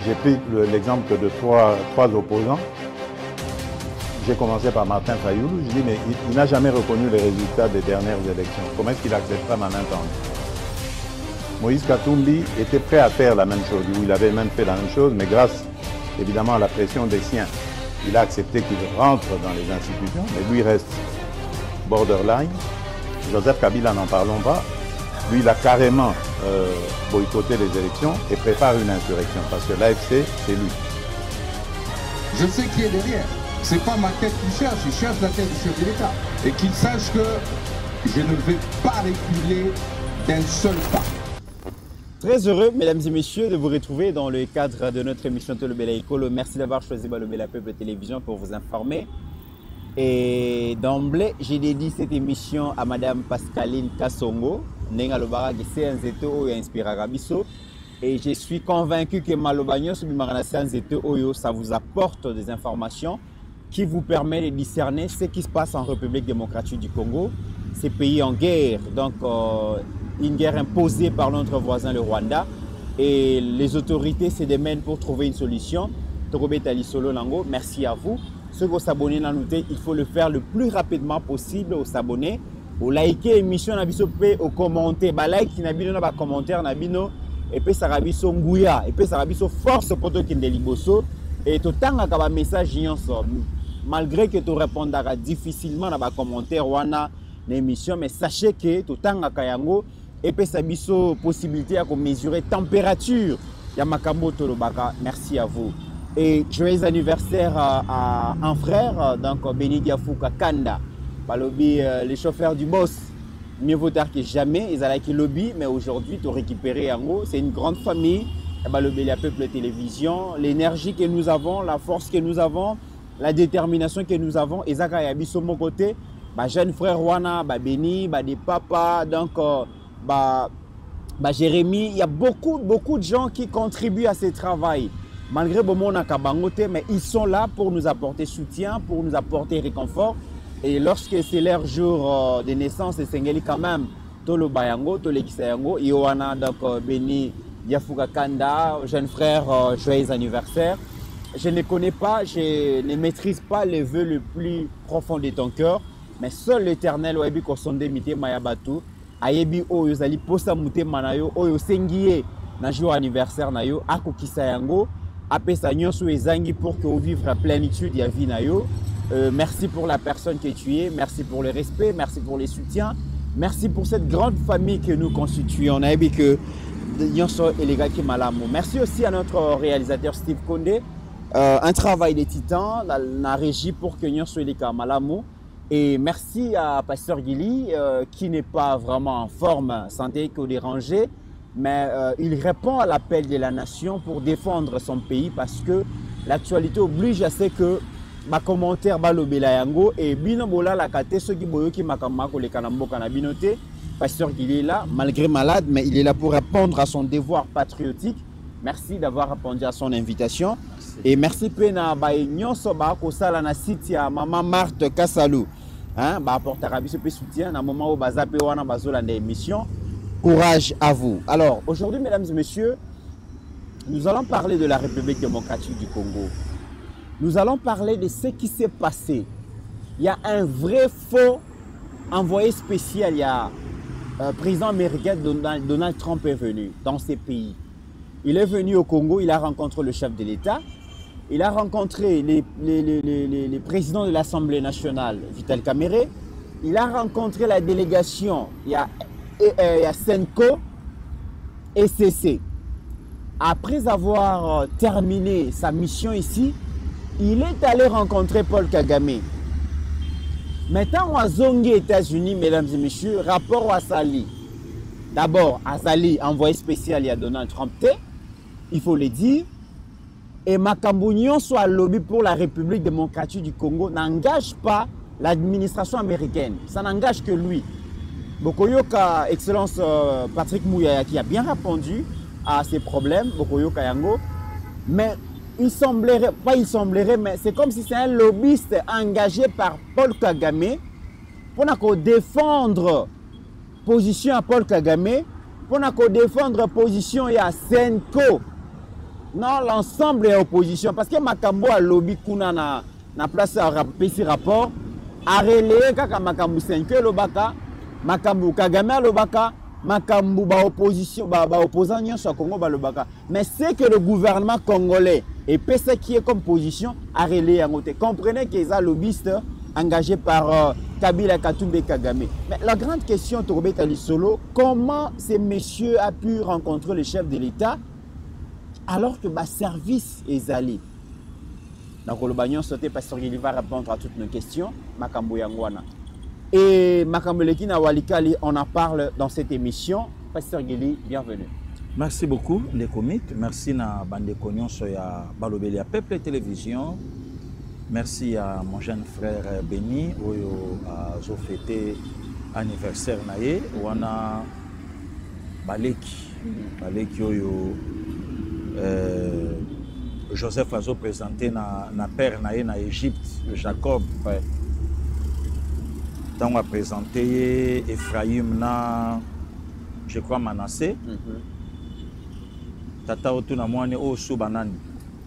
J'ai pris l'exemple de trois opposants. J'ai commencé par Martin Fayoulou. Je dis, mais il n'a jamais reconnu les résultats des dernières élections. Comment est-ce qu'il acceptera ma main tendue? Moïse Katumbi était prêt à faire la même chose, ou il avait même fait la même chose, mais grâce évidemment à la pression des siens, il a accepté qu'il rentre dans les institutions, mais lui reste borderline. Joseph Kabila, n'en parlons pas. Lui, il a carrément boycotté les élections et prépare une insurrection, parce que l'AFC, c'est lui. Je sais qui est derrière. C'est pas ma tête qu'il cherche, il cherche la tête du chef de l'État. Et qu'il sache que je ne vais pas reculer d'un seul pas. Très heureux, mesdames et messieurs, de vous retrouver dans le cadre de notre émission Tolobela Ekolo. Merci d'avoir choisi Balobela Peuple Télévision pour vous informer. Et d'emblée, j'ai dédié cette émission à Madame Pascaline Kassongo, Nenga Lobara qui s'est inzéto et inspiré Rabiso. Et je suis convaincu que Malobagno ça vous apporte des informations qui vous permettent de discerner ce qui se passe en République démocratique du Congo, ces pays en guerre, donc une guerre imposée par notre voisin le Rwanda, et les autorités se démènent pour trouver une solution. Merci à vous. Ceux qui s'abonnent à nous, il faut le faire le plus rapidement possible, au s'abonner, au liker l'émission, au commenter, like, au commentaire, et puis ça rabiso ngouya, et puis ça rabiso force pour toi qui est liboso, et tout temps à message malgré que tu répondras difficilement dans les commentaires ou dans l'émission, mais sachez que tout temps à kayango, et puis ça rabiso possibilité à mesurer température. Yamakambo Tolobaka, merci à vous. Et joyeux anniversaire à un frère, donc Béni Diafouka Kanda, les chauffeurs du boss. Mieux vaut tard que jamais, ils ont qui lobby, mais aujourd'hui, tu as récupéré en gros. C'est une grande famille, le Peuple Télévision, l'énergie que nous avons, la force que nous avons, la détermination que nous avons. Et Zaka Yabiso, mon côté, jeune frère Wana, Béni, des papas, donc Jérémy. Il y a beaucoup de gens qui contribuent à ce travail. Malgré Bomo Nakabangote, mais ils sont là pour nous apporter soutien, pour nous apporter réconfort. Et lorsque c'est leur jour de naissance, c'est Sengeli quand même, Tolo Bayango, Tolo Kisayango, Yohana, donc Béni Diafouka Kanda, jeune frère, joyeux anniversaire. Je ne connais pas, je ne maîtrise pas les vœux le plus profond de ton cœur, mais seul l'Éternel, Oyebi Kosonde Mite Mayabatu, Ayebi Oyo Zali Posa Mute Manayo, Oyo Sengiye, na jour anniversaire Nayo, Ako Kisayango, Apesa Nyonsu Ezangi pour que vous vivre la plénitude de la vie Nayo. Merci pour la personne que tu es, merci pour le respect, merci pour les soutiens, merci pour cette grande famille que nous constituons. On a vu que Nyonso et les gars qui malamu. Merci aussi à notre réalisateur Steve Kondé, un travail de titan, la régie pour que Nyonso et les gars malamu. Et merci à Pasteur Gili qui n'est pas vraiment en forme, santé qu'au dérangé, mais il répond à l'appel de la nation pour défendre son pays parce que l'actualité oblige à ce que ma commentaire balobela yango et binobola la kate ceux qui boyoki makamako le kanamboka na binoté pasteur qu'il est là malgré malade mais il est là pour répondre à son devoir patriotique. Merci d'avoir répondu à son invitation. Merci. Et merci pena ba nyonso ba ko sala na site ya maman Marthe Kassalou hein ba apportera biso pe soutien na moment où bazape wana bazola na émission. Courage à vous. Alors aujourd'hui mesdames et messieurs, nous allons parler de la République démocratique du Congo. Nous allons parler de ce qui s'est passé. Il y a un vrai faux envoyé spécial. Il y a président américain Donald Trump est venu dans ces pays. Il est venu au Congo, il a rencontré le chef de l'État, il a rencontré les présidents de l'Assemblée nationale, Vital Kamerhe, il a rencontré la délégation, il y a Senko et CC. Après avoir terminé sa mission ici, il est allé rencontrer Paul Kagame. Maintenant, à Zongi, États-Unis, mesdames et messieurs, rapport à Sali. D'abord, Azali, envoyé spécial, il y a Donald Trump, il faut le dire. Et Makambounion soit lobby pour la République démocratique du Congo n'engage pas l'administration américaine. Ça n'engage que lui. Bokoyoka, Excellence Patrick Mouyaya, qui a bien répondu à ces problèmes, Bokoyoka Yango. Mais il semblerait, mais c'est comme si c'est un lobbyiste engagé par Paul Kagame pour défendre position à Paul Kagame, pour défendre position à Senko Non, l'ensemble est opposition. Parce que Makambo a lobby kuna na place à PC rapport. A relé kaka Makambo 5 lobaka. Makambo Kagame lobaka. Makambo ba opposition, ba opposant nyonso à Congo ba lobaka. Mais c'est que le gouvernement congolais et PC qui est comme position a relé en côté. Comprenez qu'ils sont lobbyistes engagés par Kabila, Katumbi et Kagame. Mais la grande question, Torobé Talisolo, comment ces messieurs ont pu rencontrer le chef de l'État alors que le service est allé? Donc, le bagnon sauté parce qu'il va répondre à toutes nos questions. Makambo Yangwana. Et Makambo Lekina Walikali, on en parle dans cette émission. Pasteur Guéli, bienvenue. Merci beaucoup, les comites. Merci à Bande Cognon Soya Balobelia Peuple Télévision. Merci à mon jeune frère Béni, qui a fêté l'anniversaire. On a Baleki. Baleki, Joseph a présenté na père na Égypte, Jacob. On a présenté Ephraïm na, je crois, Manassé. Tata otuna mwane o subanani.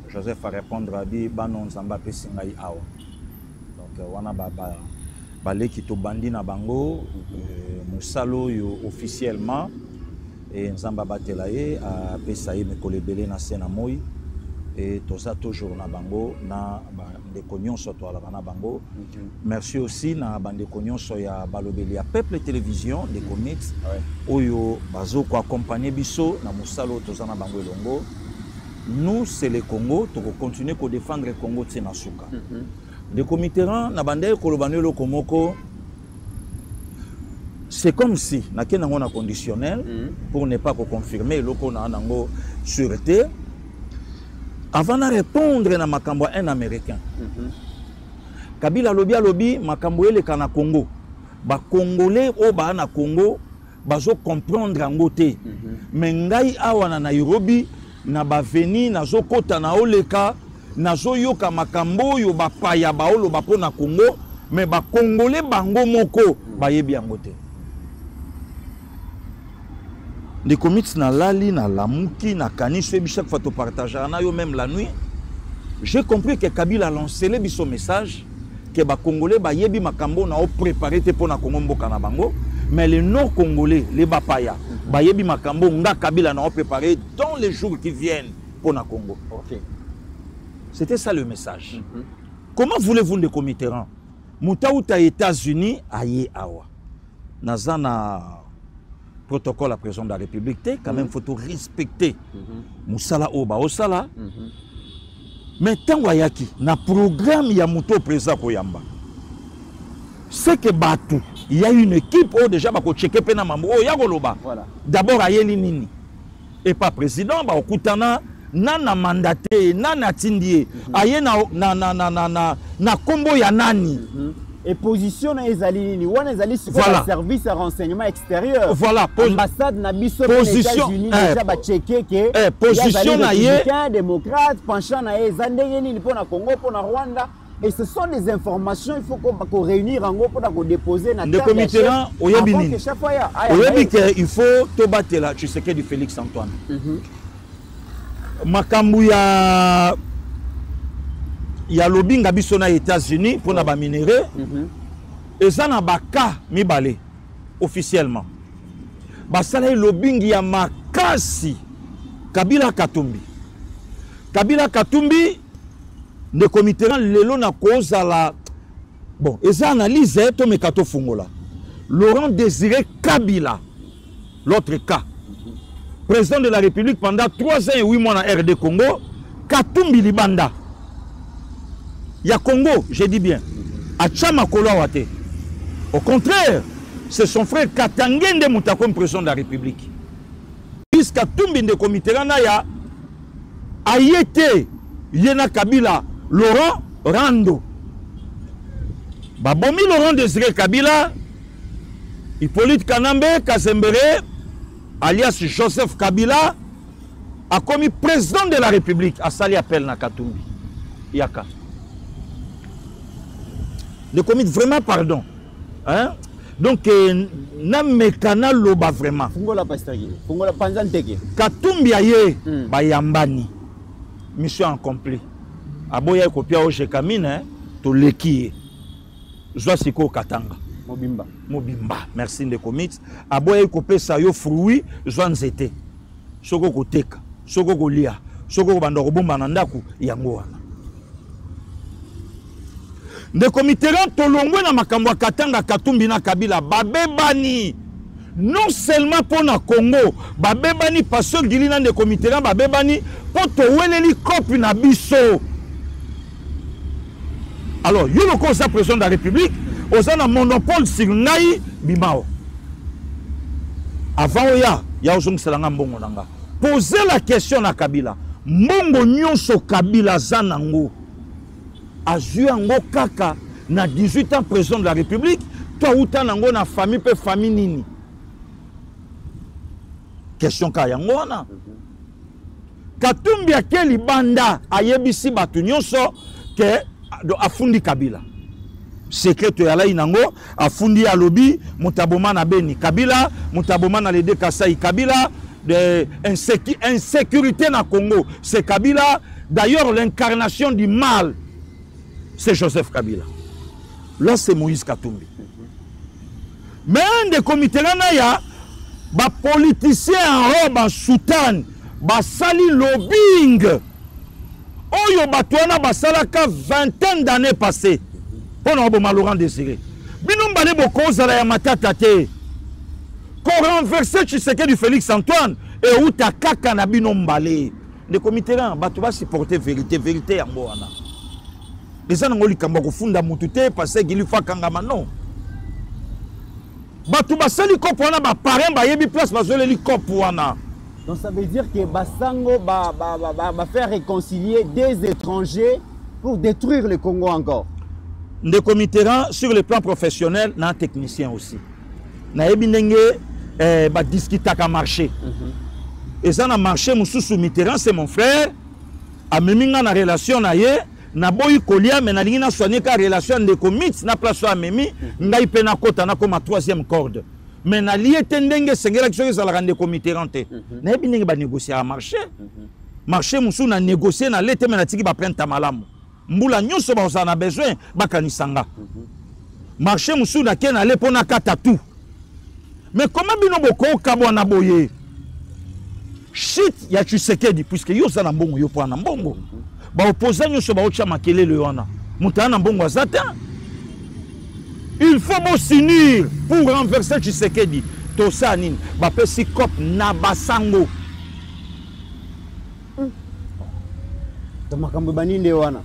Joseph a répondre à dit banon zamba pesingai awa. Donc wana baleki to bandi na bango musalo yo officiellement et nzamba batelaye a pesaye me kolebele na sena moi et toza toujours na bango na de cognon soto ala na bango. Merci aussi na bande cognon soya balobeli ya Peuple Télévision de comics oyo bazo ko accompagner biso na musalo toza na bango elongo. Nous c'est le Congo, to continuer ko défendre le Congo tsena suka. De comiteran na bande ko lobanelo komoko. C'est comme si na kena ngona conditionnel pour ne pas confirmer loko na nango sûreté. Avant de répondre à Makambo un Américain, Kabila lobby Makambo le kana Congo. Ba Congolais au ba na Congo bazo comprendre en côté. Mais ngai awa na Nairobi na ba veni na zo kota na oleka na zo yoka Makambo yo ba paya ba olo ba po na Congo mais ba Congolais bango moko ba yebi en côté. Les comics na lali, na lamuki, na kaniswe, chaque fois que tu partages, même la nuit, j'ai compris que Kabila a lancé le message que les Congolais ba yebi makambo na préparé pour na Congo mboka na bango, mais les non-Congolais, les Bapaya, ba yebi makambo nga Kabila na préparé dans les jours qui viennent pour na Congo. Okay. C'était ça le message. Comment voulez-vous des comitérants? Moutaouta États-Unis aye awa. Nazana protocole à président de la République, quand même, il faut respecter Moussala Oba Osala. Mais tant qu'il y a un programme, il y a un président Koyamba. C'est que Batou, il y a une équipe où déjà, il faut checker Pena Mambo, d'abord, il y a Nini. Et pas président, il y a nana mandaté, nana tindie, il y a na combo ya nani. Et position na ezali ni wana ezali sur le service de renseignement extérieur. Voilà, ambassade na biso aux États-Unis déjà ba checker que position na ye démocrate penchant na ezandenge ni pour na Congo pour na Rwanda et ce sont des informations il faut qu'on réunir en gros pour déposer na le comité là oyebini. Oyebi que il faut to batela tu sais que du Félix Antoine. Makambu il y a lobby ngabiso na États-Unis pour na ba minerai et ça na ba ka mibale officiellement ba sala lobby ya makasi Kabila Katumbi le comité lelo na cause la bon et ça analyse to mekato fungola Laurent Désiré Kabila l'autre cas président de la République pendant 3 ans et 8 mois na RD Congo Katumbi libanda. Il y a Congo, je dis bien, à Tchamakolawate. Au contraire, c'est son frère Katangende Mouta comme président de la République. Puisqu'à Tumbinde Komiterana, il y a Ayete, Yena Kabila, Laurent Rando. Babomi Laurent Désiré Kabila, Hippolyte Kanambe, Kazembere, alias Joseph Kabila, a commis président de la République. À Sali appel na Katumbi. Yaka. Le comité vraiment pardon. Hein? Donc, Namekana Loba vraiment. Fungola Pastagi. Fungola Panzanteke. Katumbi aye, Bayambani. mission accomplie. Aboya kopia o jekamine to leki. Zwa siko katanga. Mobimba. Mobimba. Merci ndeko Mix. Aboya kopesa yo fruit zwa nzete. Soko koteka, soko kolia, soko banda kobomba na ndaku yango wana. Ndeko Mitterrand tolongwe na makambo ya Katanga Katumbi na Kabila babebani. Non seulement pour na Congo, babebani parce que Gili na Ndeko Mitterrand babebani pour to weleli kopi na biso. Alors, yo le conseil président de la République, aux un monopole sur ngai bimao. Avant ya ozong selanga mbongo nanga. Poser la question na Kabila. Mbongo nyonso Kabila zanango. Azui ango kaka na 18 ans président de la République, toi ou tanango na famille pe famille nini. Question ka yango wana. Katumbi akeli banda ayebisi batu nyonso ke afundi Kabila. Secret ya la inango afundi alobi mutaboma na Beni Kabila, mutaboma na Lede Kasai Kabila, de insécurité na Congo, c'est Kabila. D'ailleurs l'incarnation du mal, c'est Joseph Kabila. Là c'est Moïse Katumbi. Mais un des comités là ya ba politicien en robe en soutane, ba sali lobbying. Oyo batwana ba salaka vingtaine d'années passées. Pour nous Laurent Désiré. Binom balé boko zala ya matata te. Qu'on renverse Tshisekedi du Félix Antoine et où ta kaka na binom balé. Le comité là ba tu vas supporter vérité ya mboana. Les gens ngoli kamba ko funda mutute parce que Gili fa kangama non. Ba tu ba sali ko pona ba parrain ba yebi place ba zoleli ko wana. Donc ça veut dire que Basango va faire réconcilier des étrangers pour détruire le Congo encore. Ndeko Mitterrand sur le plan professionnel, na technicien aussi. Na yebi ndenge ba discuter marché. Et ça na marché mususu Mitterrand c'est mon frère. A meminga na relation na ye, na boyi kolia mais na lingi na soigner ka relation ndeko Mix na place a memi, ngai pe na kota na comme troisième corde. Mais na lié tendenge sengela ki soki la ndeko Mitterrand te. Na yebi ndenge ba négocier à marché. Marché musu na négocier na lete mais na tiki ba prendre malamu. Mbula nyonso ba osana besoin bakanisanga. Marché musu na ke na le pona kata tout. Mais comment bino boko kabwa na boye? Shit ya Tshisekedi puisque yo za na mbongo yo po na mbongo. Ba opposant nyonso ba ocha makelele wana. Mutana mbongo azata. Il faut bon s'unir pour renverser Tshisekedi. To sa nini ba pesi cop na basango. To makambo baninde wana.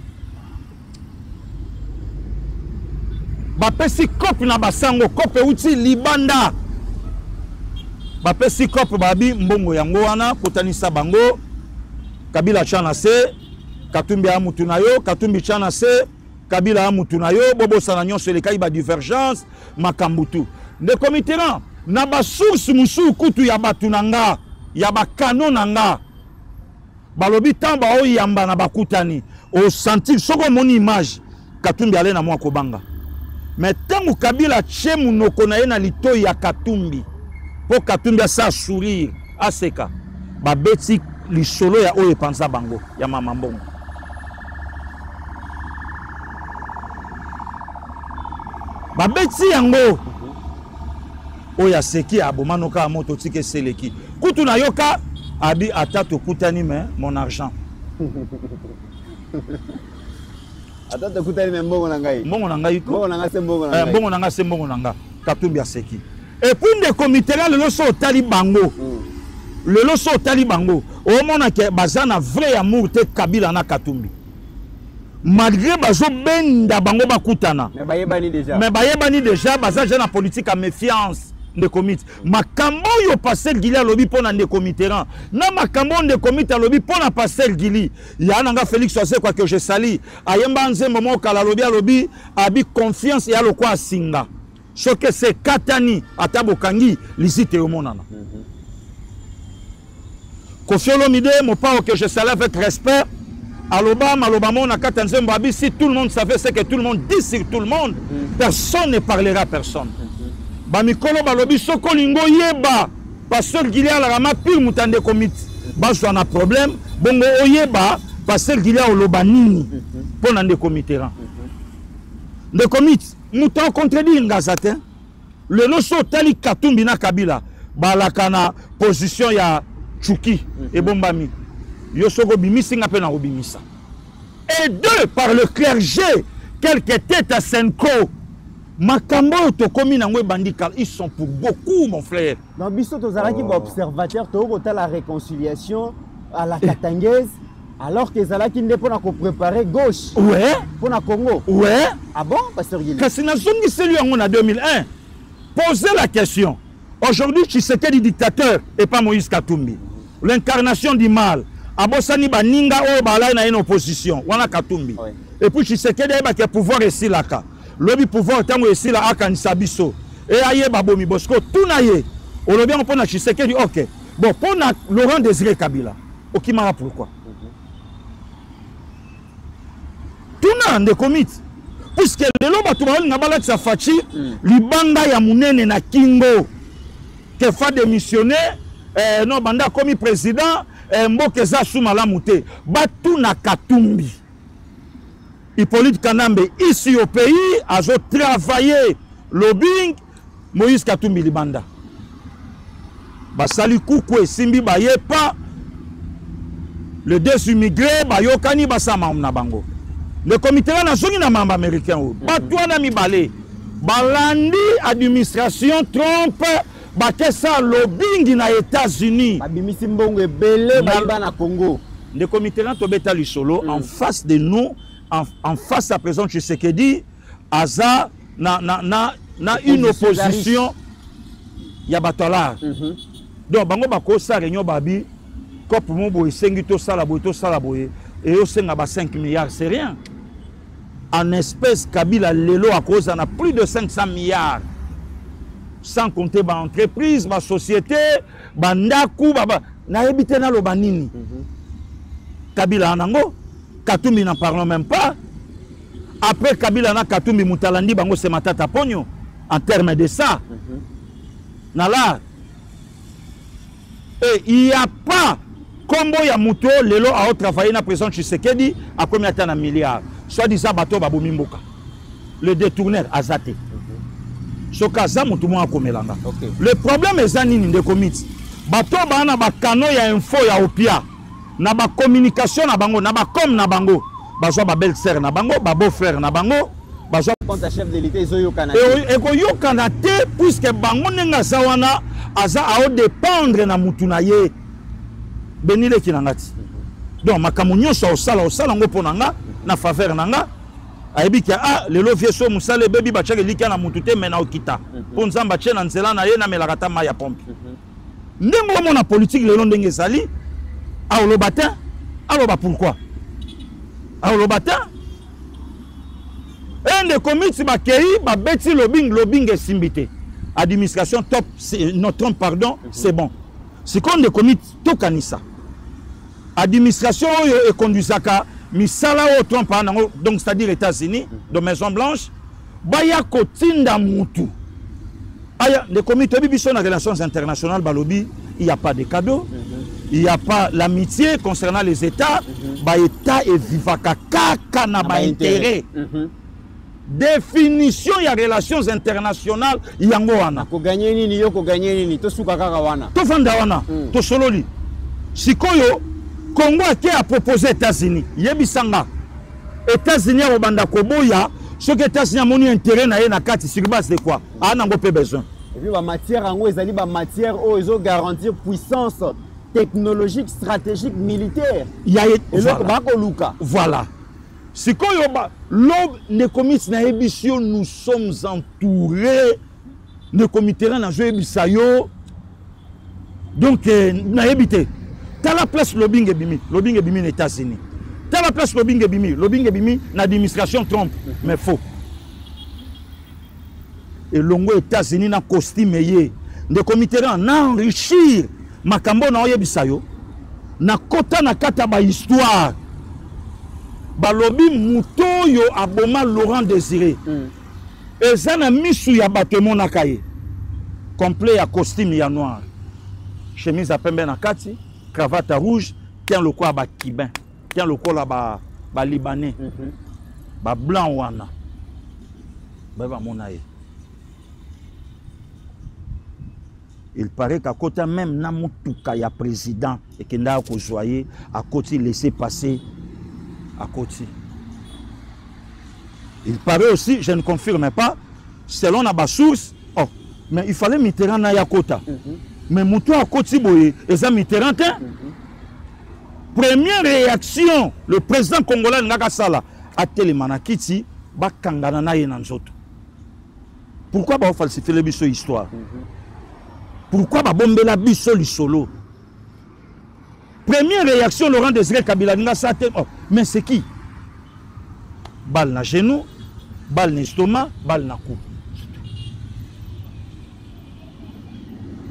Bapesi cop na basango cop uti libanda. Bapesi cop babi mbongo yango wana kotanisa bango. Kabila chana se, Katumbi amutu na yo, Katumbi chana se, Kabila amutu na yo, bobo sana nyonso lekai ba divergence makambutu. Ndeko Mitterrand na ba source musu kutu ya batu nanga, ya ba kanon nanga. Balobi tamba o yamba na bakutani, o sentir soko moni image Katumbi ale na mwa kobanga. Mais tangu Kabila tche munoko na ye na lito ya Katumbi po Katumbi asa sourire aseka babeti lisolo ya oyo panza bango ya mama mbongo. Babeti yango oya seki abomanoka ya moto tike seleki kutu na yoka abi atato kutani me mon argent. Atata kutani me mbongo na ngai. Mbongo na ngai ko. Mbongo na ngai se mbongo na ngai. Mbongo na ngai se mbongo na ngai. Katumbi aseki. Et puis des comités là le so tali bango. Le loso tali bango. Au mona ke bazana vrai amour te Kabila na Katumbi. Malgré bazo benda bango bakutana. Mais bayebani déjà. Mais bayebani déjà baza jeune politique à méfiance. De comité makambo yo passer Gili alobi pona ndeko Mitterrand na makambo ndeko Mitterrand alobi pona passer Gili ya nanga Félix Oase quoi que je sali ayemba nzembo mo kala alobi abi confiance ya lokwa singa ce que c'est katani atabokangi lisite yo monana Kofi Olomide mon pao que je sali avec respect aloba mona kata nzembo abi si tout le monde savait ce que tout le monde dit sur tout le monde personne ne parlera à personne. Bamikolo balobi soko lingo yeba parce que Gili ala rama pile mutande komit bazwa na problème bongo oyeba pasteur Gilia Olobanini pour na ndeko Mitterrand. Ndeko Mit, muta contredire ngazate. Le loso tali Katumbi na Kabila balaka na position ya Tchouki et Bombami. Yosoko bimisi nga pe na obimisa. Et deux, par le clergé, quelques têtes à Senko, Makambo Tokomi Nangwe Bandikal, ils sont pour beaucoup, mon frère. Dans Bissot, Tozalaki, observateur, tu as la réconciliation à la Katangaise, alors que Zalaki n'est pas préparé gauche. Ouais. Pour le Congo. Ouais. Ah bon, Pasteur Guilherme? Kassina Zongi, c'est lui en 2001. Posez la question. Aujourd'hui, Tshisekedi dictateur et pas Moïse Katumbi. L'incarnation du mal. Abosani Baninga ou Balai na une opposition. Wana Katumbi. Ouais. Et puis Tshisekedi a pouvoir ici là. Lobi pouvoir tango ici là akanisa biso. Et aye babomi bosko tout naye. On le bien on pona Tshisekedi OK. Bon pour Laurent Désiré Kabila. Okimara pourquoi? Tout na de commit. Puisque le loba tu ba ngabala sa fachi libanga ya munene na kingo. Que fa démissionner non banda comme président Mbokeza Soumala Mouté batu na Katumbi. Hippolyte Kanambe ici au pays a travaillé lobbying Moïse Katumbi Libanda. Basali Koukou et Simbi Bayepa le désimmigré Bayokani Basama Nabango. Le comité na zongi na mamba américain batu na mibale balandi administration Trump bakesa lobbying na États-Unis. Babimisi mbongo ebele ba na Congo. Le comité na tobeta lisolo en face de nous. En face à présent Tshisekedi aza na une opposition ya batola. Donc bango bako sa réunion babi cop mo boy sengi to sala boy et au senga ba 5 milliards c'est rien. En espèces Kabila lelo à cause en a plus de 500 milliards. Sans compter ba entreprise, ba société, ba ndaku ba na habité na lo banini. Kabila anango Katumbi n'en parlons même pas. Après Kabila na Katumbi Moutalandi bango se matata pogno en termes de ça. Nala. Et il n'y a pas combo ya muto lelo a travaillé na président Tshisekedi à combien de milliards. Soit disant bateau babomi mboka. Le détourneur azate. Sokaza mutu mo akomelanga. Le problème est nini de commit. Bateau bana ba kano ya info ya opia. Na ba communication na bango, na ba com na bango. Bazwa ba belle-sœur na bango, ba beau-frère na bango. Bazwa contre chef de l'État izo yokana. Et ko yokana te puisque bango nenga zawana aza a dépendre na mutu na ye. Benile kinangati. Donc makamunyo so osala ngo ponanga na faveur nanga. Aibika le lovie so musale baby ba tcheke lika na mutu te mena okita. Po nzamba tche na nzela na ye na melakata ma ya pompe. Ndembo mona politique le ndenge sali. Ah, le batin? Alors, pourquoi? Ah, le batin? Un des comités, beti lobbying est simbité. Administration top, non, Trump, pardon, c'est bon. C'est comme des comités, tout canissa. Administration est conduite à misala au Trump, donc c'est-à-dire États-Unis, de Maison Blanche, baya kotinda mutu. Les comités, bibiso na relations internationales, balobi, il n'y a pas de cadeaux. Il n'y a pas l'amitié concernant les États. État et vivaka kaka na ba intérêt. Définition il y a relations internationales yango wana. Ko gagner nini yo ko gagner nini to suka kaka wana. To fanda wana. To sololi. Sikoyo Congo a proposé États-Unis. Yebisanga. États-Unis au banda koboya ce que États-Unis a moni intérêt na ye na kati sur base de quoi? Ah nango pe besoin. Et puis la matière en gros ezali ba matière o ezo garantir puissance technologique, stratégique, militaire. Il y a voilà. C'est quand les comités na émission nous sommes entourés de comités na jeu bisayo. Donc na habité. T'as la place lobbying ebimi aux États-Unis. T'as la place lobbying ebimi na administration Trump, mais faux. Et longo États-Unis na costume yé. De comités na enrichir makambo na oyebisayo na kota na kata ba histoire balobi mutoyo aboma Laurent Désiré eza na misu ya bato mona kaye complet ya costume ya noir chemise à pembe na kati cravate rouge tient le quoi ba kibin africain lokola ba libanais ba blanc wana ba mona ye. Il paraît qu'à côté même na mutuka ya président et que nda ko joyer à côté laisser passer à côté. Il paraît aussi, je ne confirme pas, selon ma source, oh, mais il fallait Mitterrand na ya kota. Mais mutu à côté boye, et ça Mitterrand première réaction, le président congolais ngaka sala a télémanakiti ba kangana na ye na nzoto. Pourquoi ba falsifier le biso histoire? Pourquoi ba bomber la biso li solo? Première réaction, Laurent Désiré Kabila nga sa tête. Oh, mais c'est qui? Balle na genou, balle na estomac, balle na cou.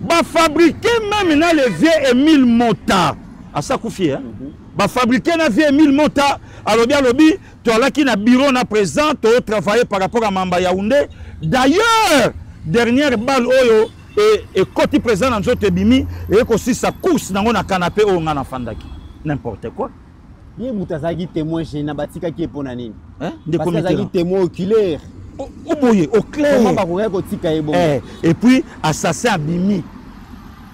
Ba fabriquer même na le vieux Émile Mota. À ça koufi hein. Ba fabriquer na vieux Émile Mota. Alors bien lobby, tu as là qui na bureau na présent, tu as travaillé par rapport à Mamba Yaoundé. D'ailleurs, dernière balle oyo et côté présent dans notre bimi et aussi sa course dans na canapé au ngana fandaki. N'importe quoi. Bien Moutazagi témoin chez Nabatika qui est pour nani. Hein? Parce que témoin oculaire. Au boye, au clair. Et puis assassin abimi.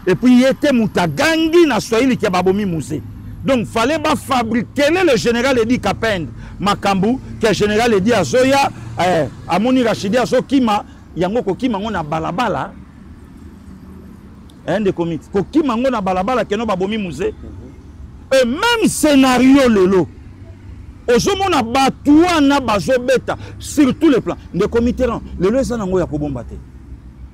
Et puis il était Moutagangi na Swahili qui a babomi musée. Donc fallait pas fabriquer le général Edi Kapend Makambu que le général Edi Azoya Amoni Rachidi Azokima yango kokima ngona balabala. Un des comités. Kokima ngona balabala que no babomi musée. Et même scénario lelo. Ozomona batuwa na bazobeta sur tous les plans. Des comités lelo ezanango ya kobombate.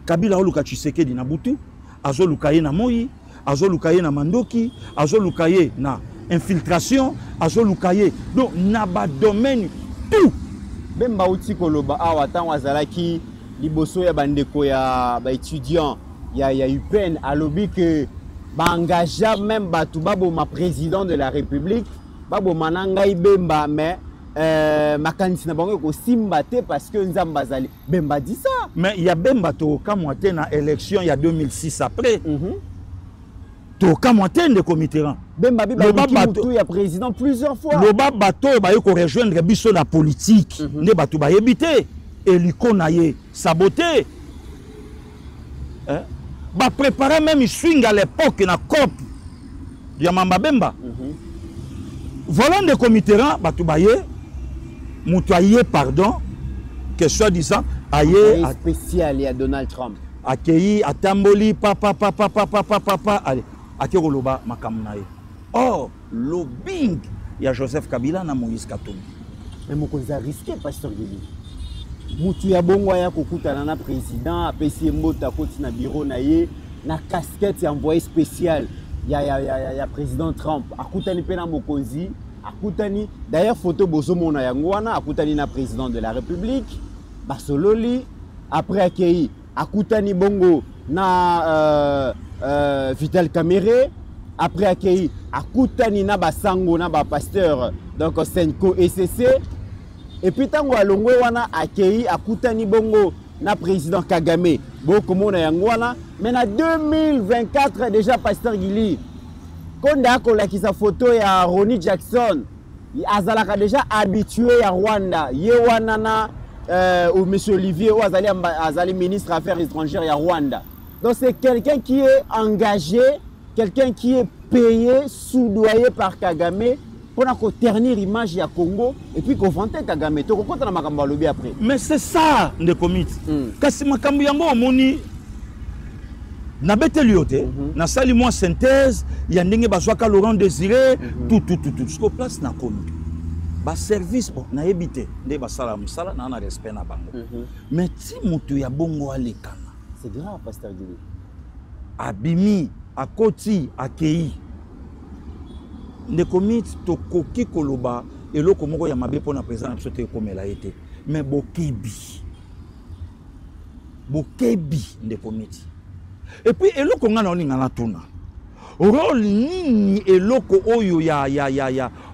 Kabila oluka Tshisekedi na butu, azolukaye na Moyi, azolukaye na Mandoki, azolukaye na infiltration, azolukaye. Donc na ba domaine tout. Bemba uti koloba awa tango azalaki liboso ya bandeko ya ba étudiant ya UPN alobi que ba engagea même batu babo ma président de la République babo mananga ibemba mais makanisi na bango ko simba te parce que nzamba zali bemba dit ça. Mais il y a bemba to kamwate na élection il y a 2006 après. To kamwate de comité rang. Bemba biba mutu ya président plusieurs fois. Le bateau ba ko rejoindre biso na politique ne batu ba yebité et likonaye saboter. Hein? Ba préparer même swing à l'époque na COP ya Mamba Bemba. Voilà des comités rang batu ba ye mutuaye pardon que soi-disant aye spécial à Donald Trump. Accueilli à Tamboli papa allez akiroloba makamnaye. Oh lobbying il y a Joseph Kabila na Moïse Katumbi. Mais mokonza risqué pasteur Gili. Mutu ya bongo ya kokutana na président apesi mbota koti na bureau na ye na casquette ya envoyé spécial ya président Trump akutani pena mokonzi akutani d'ailleurs photo bozomona yango wana akutani na président de la République basololi après accueilli akutani bongo na Vital Kamerhe après accueilli akutani na basango na ba pasteur donc Senko ECC. Et puis tango alongwe wana accueilli akutani bongo na président Kagame boko mona yango wana mais na 2024 déjà pasteur Gili konda ko la sa photo ya Ronnie Jackson azalaka déjà habitué à Rwanda ye wana na ou monsieur Olivier ou azali ministre affaires étrangères ya Rwanda. Donc c'est quelqu'un qui est engagé, quelqu'un qui est payé, soudoyé par Kagame pour ternir l'image du Congo et puis qu'on vante Kagame. Tu comprends na makambo lobi après. Mais c'est ça le comité. Kasi makambo yango omoni na beteli yote na sali moi synthèse ya ndenge bazwaka Laurent Désiré tout jusqu'au place na komi. Ba service bon na ebité nde basala musala na respect na bango. Mais ti mutu ya bongo alekana. C'est grave pasteur Gili. Abimi akoti akei ne komite to koki koloba eloko moko ya mabe pona président na sote komela ete mais bokebi nde komite. Et puis eloko ngana oninga na tuna rôle nini eloko oyo ya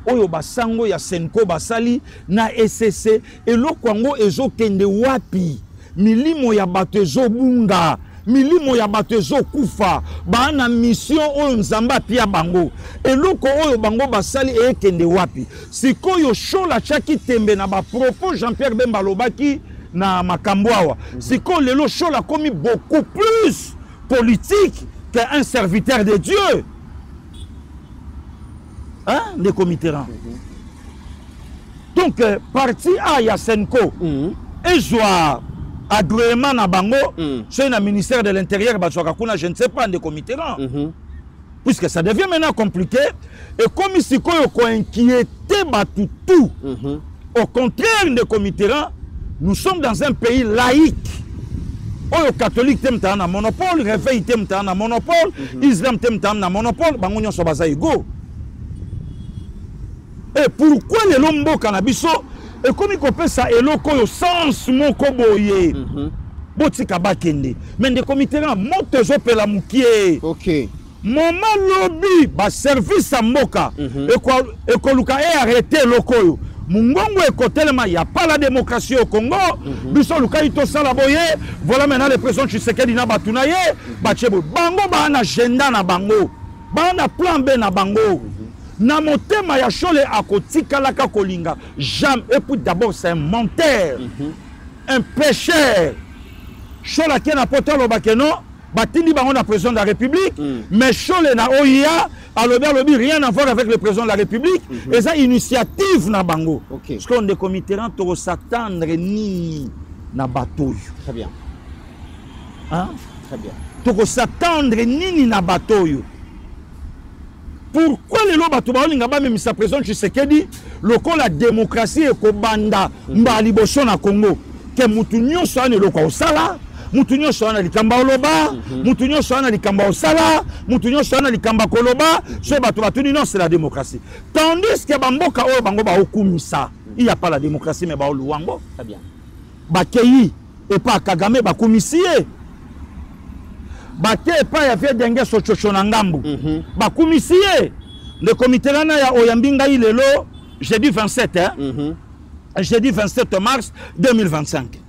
oyo basango ya Senko basali na SCC eloko ngo ezokende wapi milimo ya bato ezobunga milimo ya bato ezokufa bana mission oyo nzambe apia bango eloko oyo bango basali ekende wapi sikoyo shola chaki tembe na ba propos Jean-Pierre Bemba lobaki na makambo awa sikoyo lelo shola komi beaucoup plus politique qu'un serviteur de Dieu hein de Mitterrand donc parti A ya Senko ezwa agrément na bango c'est le ministère de l'Intérieur je ne sais pas de Mitterrand puisque ça devient maintenant compliqué et comme si ko inquiété tout au contraire de Mitterrand nous sommes dans un pays laïque où le catholique tem na monopole réveil tem na monopole islam tem na monopole bango nyonso baza ego et pourquoi les lombo cannabiso et comme il peut ça eloko yo sens moko boye botika bakende mais de Mitterrand monte zo pela mukie OK moment lobby ba service à mboka et ko luka et arrêter lokoyo mungongo ekotelema ya pas la démocratie au Congo biso luka ito sala boye voilà maintenant le président Tshisekedi na batuna ye bachebo bango ba na agenda na bango ba na plan B na bango na motema ya chole akotika laka kolinga jamais et puis d'abord c'est un menteur un pécheur chola qui na poto lo bakeno batindi bango na président de la République mais chole na OIA alobi rien à voir avec le président de la République et ça initiative na bango parce qu'on de Mitterrand to s'attendre ni na bateau très bien hein très bien to s'attendre ni na bateau. Pourquoi les lois bato baolinga ba même sa président Tshisekedi loko la démocratie et ko banda mba liboso na Congo ke mutu nyonso ana loko osala mutu nyonso ana likamba oloba mutu nyonso ana likamba osala mutu nyonso ana likamba koloba so bato batuni non c'est la démocratie tandis que bamboka oyo bango ba okumisa il y a pas la démocratie mais ba oluwango très bien bakei et pas Kagame ba komisie bate pa ya fait dengue sochocho na ngambu bakumisie le comité là ya oyambinga ilelo jeudi 27 hein jeudi 27 mars 2025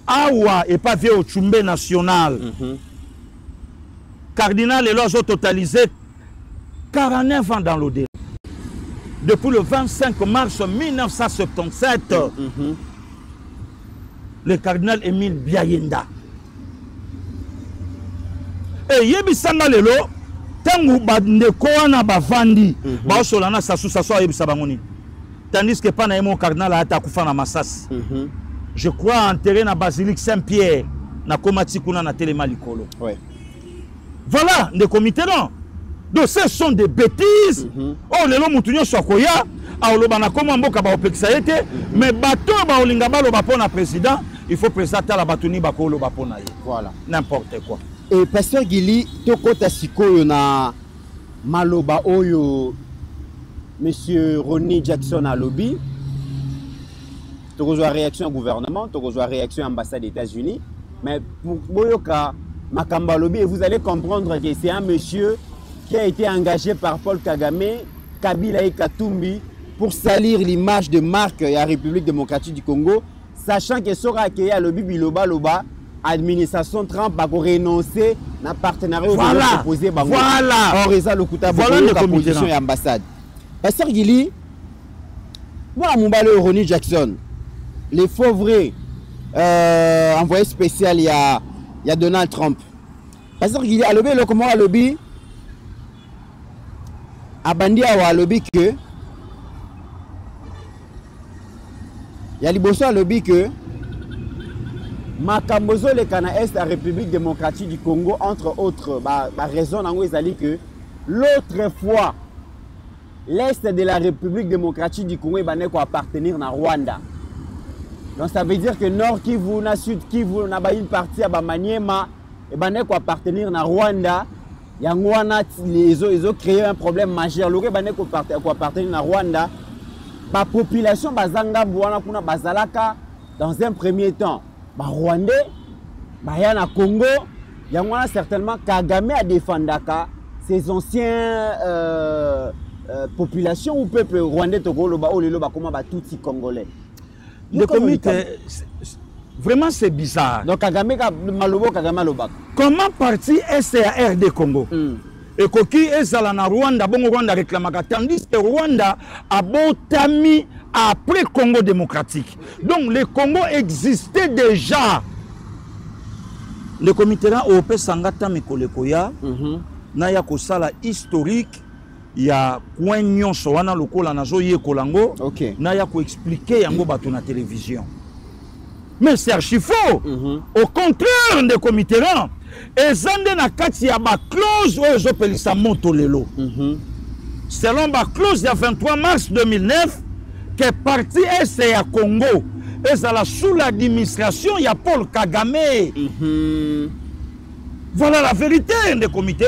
awa et pas vieux au Tchumbe national cardinal et l'oiseau totalisé 49 ans dans l'OD depuis le 25 mars 1977 le cardinal Émile Biayenda et yebisanga lelo tangu bandeko wana bavandi baosolana sasu ayebisa bangoni tandis que pana mon cardinal ata kufa na Masasi je crois enterré na basilique Saint-Pierre na komati kuna na telema likolo voilà des comités non donc ce sont des bêtises oh lelo mutu nyonso akoya aoloba na koma mboka ba opekisa ete mais bato ba olinga baloba pona président il faut présenter la batuni ba ko loba pona ye voilà n'importe quoi. Et pasteur Gili tokota sikoyo na maloba oyo monsieur Ronnie Jackson a lobby tokozwa réaction au gouvernement tokozwa réaction à l'ambassade des États-Unis mais pour boyoka makamba lobby vous allez comprendre que c'est un monsieur qui a été engagé par Paul Kagame Kabila et Katumbi pour salir l'image de marque de la République démocratique du Congo sachant que sera accueilli à lobby biloba loba administration Trump va renoncer à partenariat proposé voilà or eza lokuta la position et ambassade pasteur Gili voilà mon balé Ronnie Jackson les faux vrais envoyé spécial il y a Donald Trump pasteur Gili a lobby le comment a lobby a bandi a lobby que il y a liboso a lobby que Makambozo le Cana Est la République démocratique du Congo entre autres raison nango ezali que l'autre fois l'est de la République démocratique du Congo est appartenir à Rwanda. Donc ça veut dire que Nord Kivu na Sud Kivu na ba une partie à Maniema et appartenir à Rwanda. Yango wana ils ont créé un problème majeur. Le appartenir à Rwanda. La population bazanga bwana kuna bazalaka dans un premier temps Rwandais, Bayana Congo, il y a certainement Kagame a défendu ces anciens populations ou peuple rwandais Togo Loba ou le Loba comment va tout Congolais. Vraiment, c'est bizarre. Donc, Kagame Malobo, Kagame Lobak. Comment parti SARD Congo et Koki ezala na Rwanda, bon Rwanda réclamaka, tandis que Rwanda a botami après Congo démocratique. Donc le Congo existait déjà. Le comité au Sangata Mikolekoya, na ya kosala historique, ya kwenyon soana lokola nazo ye kolango, na ya ko expliquer yango bato na télévision. Mais c'est archi faux. Au contraire des comités, et zande na kati ya ba clause oyo ezopelisa moto lelo. Selon ba clause ya 23 mars 2009 que parti est ya Congo ezala sous l'administration ya Paul Kagame. Voilà la vérité des comités.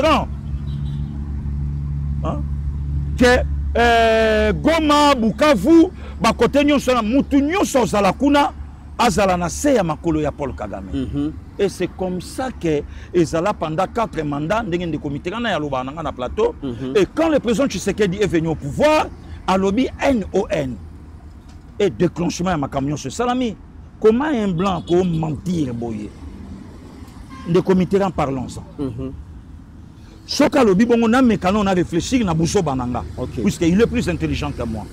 Que Goma, Bukavu, ba kote nyonso na mutu nyonso zala kuna azala na se ya makolo ya Paul Kagame. Et c'est comme ça que ezala pendant 4 mandats de comité na yaloba na plateau. Et quand le président Tshisekedi est venu au pouvoir, a lobby NON et déclenchement ma camion ce salami. Comment un blanc peut mentir boye? Des comités en parlant ça. Ce que lobby bon on a mais quand on a réfléchi na Bousso Bananga, puisqu'il est plus intelligent que moi.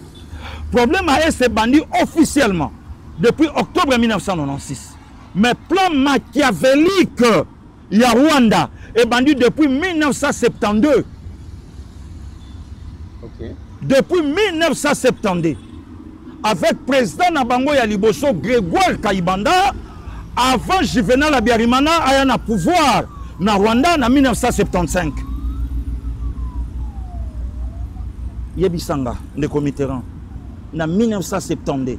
Problème à ces bandits officiellement depuis octobre 1996. Mais plan machiavélique, il y a Rwanda est bandu depuis 1972. Depuis 1972. Avec président Nabango Yaliboso Grégoire Kaibanda, avant Juvenal Abiyarimana aya na pouvoir na Rwanda en 1975. Yebisanga, le comité en 1972.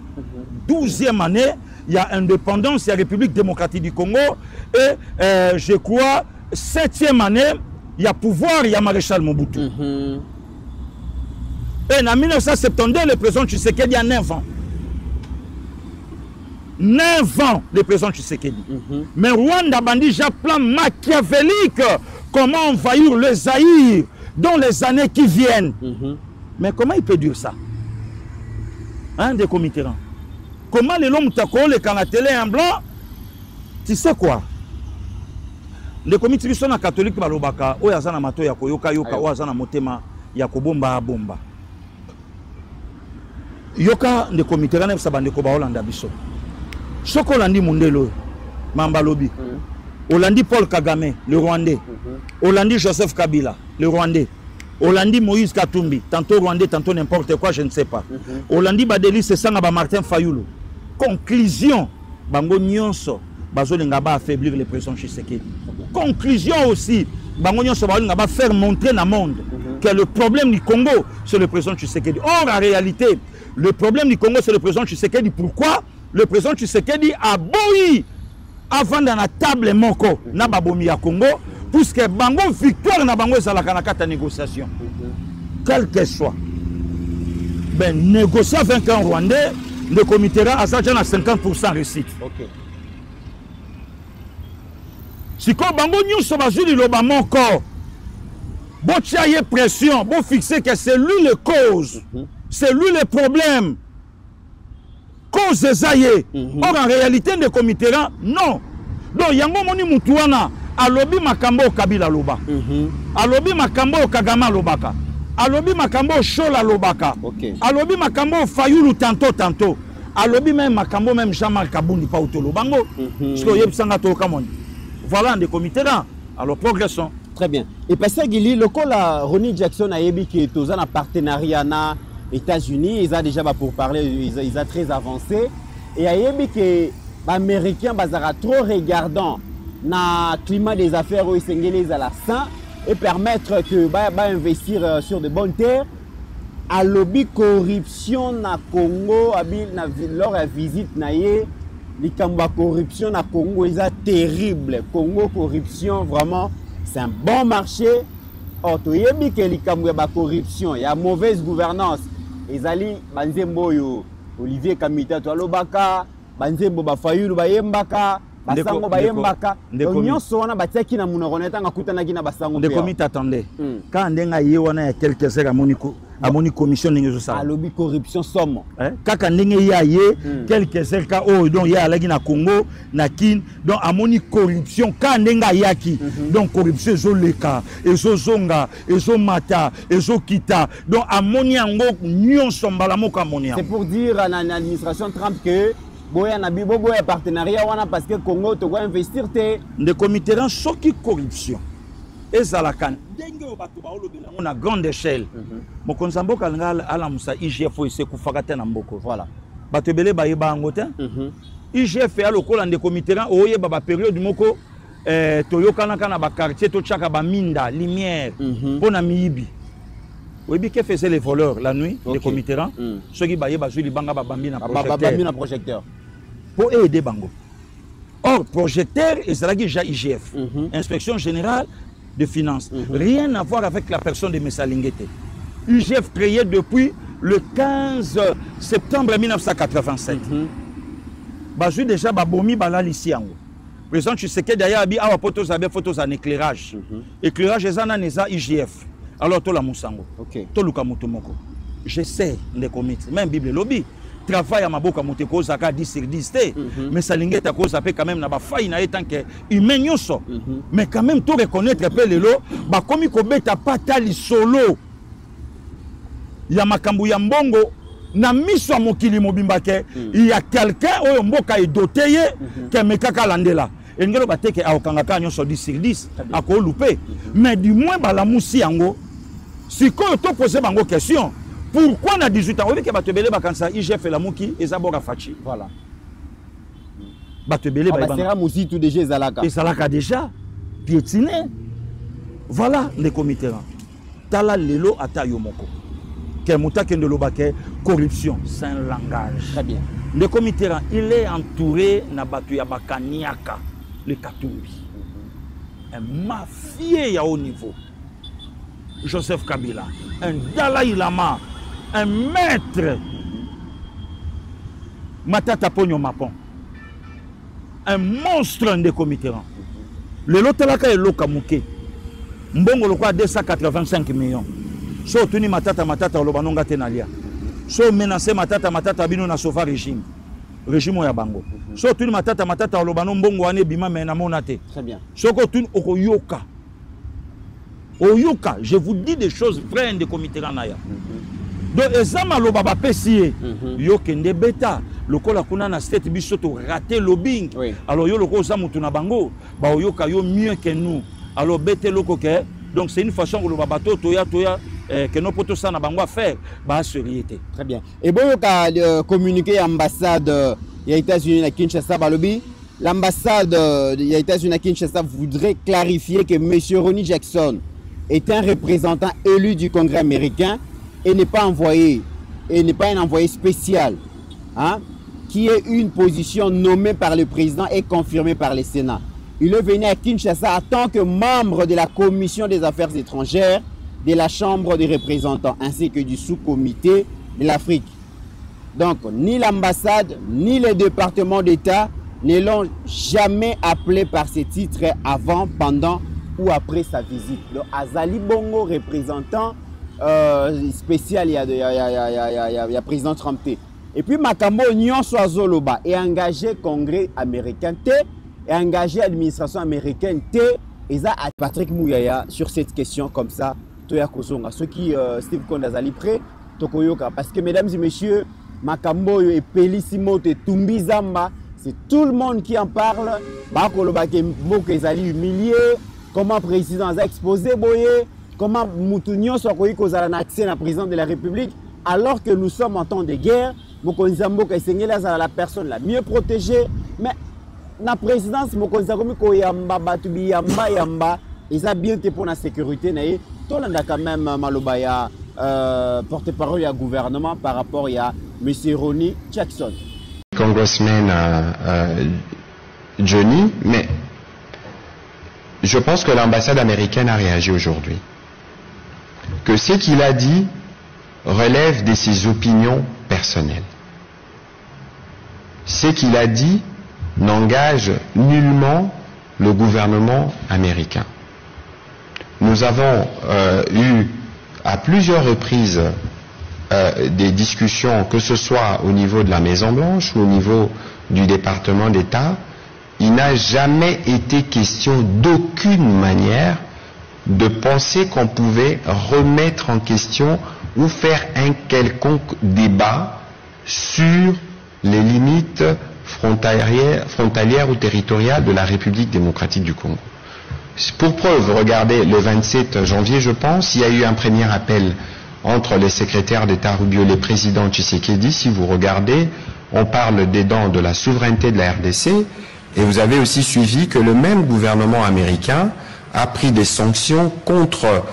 12e année, il y a indépendance, il y a République démocratique du Congo. Et je crois, 7e année, il y a pouvoir, il y a Maréchal Mobutu. Et en 1972, le président Tshisekedi a 9 ans. 9 ans, le président Tshisekedi. Mais Rwanda a déjà un plan machiavélique, comment envahir le Zaïre dans les années qui viennent. Mais comment il peut dire ça? Hein, des comités. Comment les longs mutako, les canatelés en blanc? Tu sais quoi? Les comités sont catholiques, balobaka, o yazana mato ya koyoka yoka, o yazana motema ya kobomba bomba. Yoka les comités na sabande ko ba Hollanda biso. Soko landi mundelo mambalobi. Olandi Paul Kagame, le Rwandais. Olandi Joseph Kabila, le Rwandais. Olandi Moïse Katumbi, tantôt Rwandais, tantôt n'importe quoi, je ne sais pas. Olandi Badeli Sesanga ba Martin Fayulu. Conclusion, bango nyonso bazolinga ba affaiblir le président Tshisekedi. Conclusion aussi, bango nyonso bazolinga ba faire montrer dans le monde que le problème du Congo c'est le président Tshisekedi. Or en réalité, le problème du Congo c'est le président Tshisekedi. Pourquoi? Le président Tshisekedi a boui avant dans la table moko na babomi ya Congo puisque bango victoire na bango ezalaka na kata négociation. Quel que soit. Ben négocier avec un Rwandais, le comité a 50% réussite. Si comme bango nyonso bazuli loba moko bo tia pression, bo fixer que c'est lui le cause. C'est lui le problème. Cause ezaye. Or en réalité le comité non. Donc yango moni mutuana alobi makambo Kabila loba. Alobi makambo Kagame lobaka. Alobi makambo Shola lobaka. Alobi makambo Fayulu tantôt. Alobi même makambo même Jean-Marc Kabundi pa utolo bango. Parce que yebsanga to kamoni. Voilà des comités là. Alors progressons. Très bien. Et parce que Gili, le col à Ronnie Jackson a ébi qui est aux en partenariat na États-Unis, ils ont déjà pour parler, ils ont très avancé. Et a ébi que les Américains bazara trop regardant na climat des affaires où ils s'engagent à la sein et permettre que bah investir sur de bonnes terres. A lobby corruption na Congo, lors de visite na ye, les corruption na Congo est terrible. Congo corruption vraiment c'est un bon marché. Or to yebi que les corruption, il y a mauvaise gouvernance. Ezali banzembo yo Olivier Kamita to alobaka, banzembo ba Fayulu bayembaka. Basango bayembaka nyonso wana batiaki na munoroneta ngakutana kina basango de comité attendez quand ndenga ye wana ya quelques heures moniko amoni commission ndenge zo sala alobi corruption somme kaka ndenge ya ye quelques heures ka o donc ya alaki na Congo na kin donc amoni corruption ka ndenge yaki donc corruption zo leka ezo zonga ezo mata ezo kita donc amoni yango nyonso mbala moko amoni. C'est pour dire à l'administration Trump que boya na bibo boya partenariat wana parce que Congo to doit investir te de comité ran soki corruption ezalaka ndenge o bato ba olobela on a grande échelle mokonza mboka ngala ala musa IGF ese kufaka te na mboko voilà bato belé ba yeba ngote IGF ya lokola de comité ran oyeba ba période moko toyokana kana ba quartier to chaka ba minda lumière pona miyibi oyebi que faisaient les voleurs la nuit des comités ran ceux qui ba yeba zuli banga ba bambi na projecteur pour aider bango. Or, projecteur, et c'est là que j'ai IGF, Inspection Générale des Finances. Rien à voir avec la personne de Messa Linguete. IGF créé depuis le 15 septembre 1987. Bazu déjà babomi balal ici en haut. Président Tshisekedi d'ailleurs abi awa photos en éclairage. Éclairage ezana neza IGF. Alors to la musango. OK. To luka mutumoko. Je sais les comités, même Bible lobby. Travail à Maboka Moteko Zaka 10 sur 10 mais ça linguette à cause quand même na ba faille na étant que humain nyoso mais quand même tout reconnaître pe lelo ba komi ko beta patali solo ya makambu ya mbongo na miso ya mokili mobimba ke il y a quelqu'un oyo mboka est doté ke mekaka landela engelo bateke aokanga ka nyoso 10 sur 10 ako loupé mais du moins bala musi yango sikoyo to poser bango question. Pourquoi na 18 ans? Vous voyez que Batebele Bakansa, IGF et la Mouki, et Zabora Fachi. Voilà. Batebele Bakansa, Moussi, tout déjà, Zalaka. Et Zalaka déjà, piétiné. Voilà les comités. Tala Lelo Ata Yomoko. Kemuta Kendelobake, corruption, c'est un langage. Très bien. Le comité, il est entouré na Batuya Bakaniaka, le Katumbi. Un mafieux à haut niveau. Joseph Kabila, un Dalai Lama, un maître, Matata Pogno Mapon, un monstre de comité. Le lotalaka est lokamouké. Mbongo lokwa 285 millions. So tuni matata olobanonga tenalia. So menacé matata bino na sofa régime. Régime ya bango. So tuni matata olobano mbongo ane bima mena monate. Très bien. So ko tuni okoyoka. Oyoka, je vous dis des choses vraies de comité Ranaya. Donc, ezama lo baba pesiye. Yo kende beta. Lokola kuna na state bisoto raté lobbying. Alors yo loko zamutu na bango. Ba oyoka yo mieux que nous. Alors bete loko ke. Donc c'est une façon que le baba toya que nos potos ça na bango à faire. Ba seriété. Très bien. Et bon yo communiquer ambassade des États-Unis à Kinshasa balobi. L'ambassade des États-Unis à Kinshasa voudrait clarifier que M. Ronnie Jackson est un représentant élu du Congrès américain et n'est pas envoyé, et n'est pas un envoyé spécial, hein, qui est une position nommée par le président et confirmée par le Sénat. Il est venu à Kinshasa en tant que membre de la Commission des Affaires étrangères de la Chambre des représentants ainsi que du sous-comité de l'Afrique. Donc, ni l'ambassade, ni le département d'État ne l'ont jamais appelé par ce titre avant, pendant ou après sa visite. Donc, Azali Bongo, représentant spécial, il y a président Trump. Et puis, Makambo Nyon Soazoloba est engagé Congrès américain, est engagé administration américaine, et ça, Patrick Mouyaya, sur cette question comme ça, Toya Kosonga. Ceux qui, Steve Kondazali, prêt, Tokoyoka. Parce que, mesdames et messieurs, Makambo et Pelissimo, Tumbi Zamba, c'est tout le monde qui en parle. Bakolobake Mboke Zali humilié. Comment le président a exposé Boye, comment Moutounion soit un accès à la présidente de la République, alors que nous sommes en temps de guerre. Mokonzambo est la personne la mieux protégée. Mais la présidence, Mokonzambo Yamba, Batubi Yamba, Yamba, ils ont bien été pour la sécurité. Tout le monde a quand même Malobaya porte-parole du gouvernement par rapport à M. Ronnie Jackson. Congressman Johnny, mais je pense que l'ambassade américaine a réagi aujourd'hui. Que ce qu'il a dit relève de ses opinions personnelles. Ce qu'il a dit n'engage nullement le gouvernement américain. Nous avons eu à plusieurs reprises des discussions, que ce soit au niveau de la Maison-Blanche ou au niveau du département d'État, il n'a jamais été question d'aucune manière de penser qu'on pouvait remettre en question ou faire un quelconque débat sur les limites frontalières ou territoriales de la République démocratique du Congo. Pour preuve, regardez, le 27 janvier, je pense, il y a eu un premier appel entre les secrétaires d'État Rubio et le président Tshisekedi. Si vous regardez, on parle des dents de la souveraineté de la RDC, et vous avez aussi suivi que le même gouvernement américain a pris des sanctions contre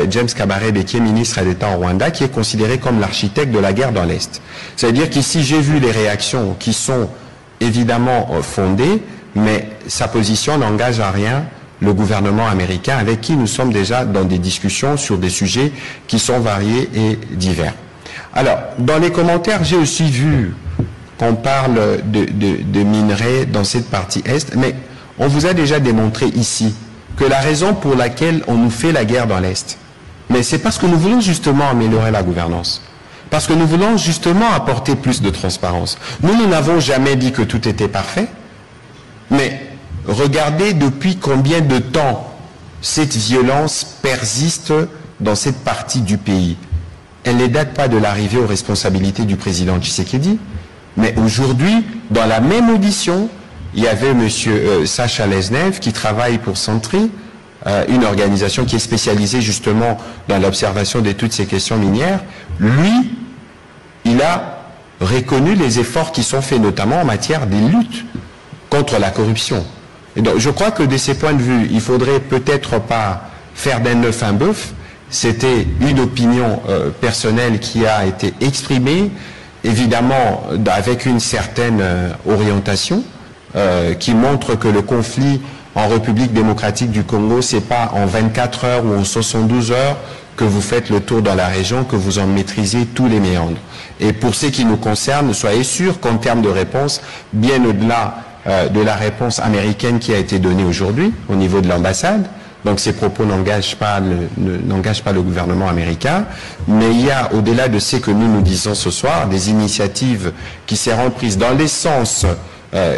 James Kabarebe, qui est ministre d'État en Rwanda, qui est considéré comme l'architecte de la guerre dans l'Est. C'est-à-dire qu'ici, j'ai vu les réactions qui sont évidemment fondées, mais sa position n'engage à rien le gouvernement américain, avec qui nous sommes déjà dans des discussions sur des sujets qui sont variés et divers. Alors, dans les commentaires, j'ai aussi vu qu'on parle de minerais dans cette partie Est, mais on vous a déjà démontré ici que la raison pour laquelle on nous fait la guerre dans l'Est, mais c'est parce que nous voulons justement améliorer la gouvernance, parce que nous voulons justement apporter plus de transparence. Nous n'avons jamais dit que tout était parfait, mais regardez depuis combien de temps cette violence persiste dans cette partie du pays. Elle ne date pas de l'arrivée aux responsabilités du président Tshisekedi, mais aujourd'hui, dans la même audition, il y avait M. Sacha Lesnev qui travaille pour Sentry, une organisation qui est spécialisée justement dans l'observation de toutes ces questions minières. Lui, il a reconnu les efforts qui sont faits notamment en matière de lutte contre la corruption. Et donc, je crois que de ces points de vue, il faudrait peut-être pas faire d'un œuf un bœuf. C'était une opinion personnelle qui a été exprimée, évidemment avec une certaine orientation, qui montre que le conflit en République démocratique du Congo, c'est pas en 24 heures ou en 72 heures que vous faites le tour dans la région, que vous en maîtrisez tous les méandres. Et pour ce qui nous concerne, soyez sûrs qu'en termes de réponse, bien au-delà de la réponse américaine qui a été donnée aujourd'hui au niveau de l'ambassade, donc ces propos n'engagent pas le gouvernement américain, mais il y a, au-delà de ce que nous disons ce soir, des initiatives qui seront prises dans l'essence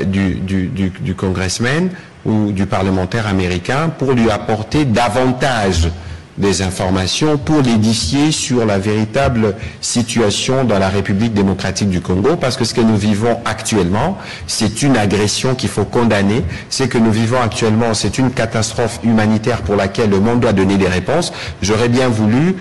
du congressman ou du parlementaire américain pour lui apporter davantage des informations, pour l'édifier sur la véritable situation dans la République démocratique du Congo, parce que ce que nous vivons actuellement, c'est une agression qu'il faut condamner. Ce que nous vivons actuellement, c'est une catastrophe humanitaire pour laquelle le monde doit donner des réponses. J'aurais bien voulu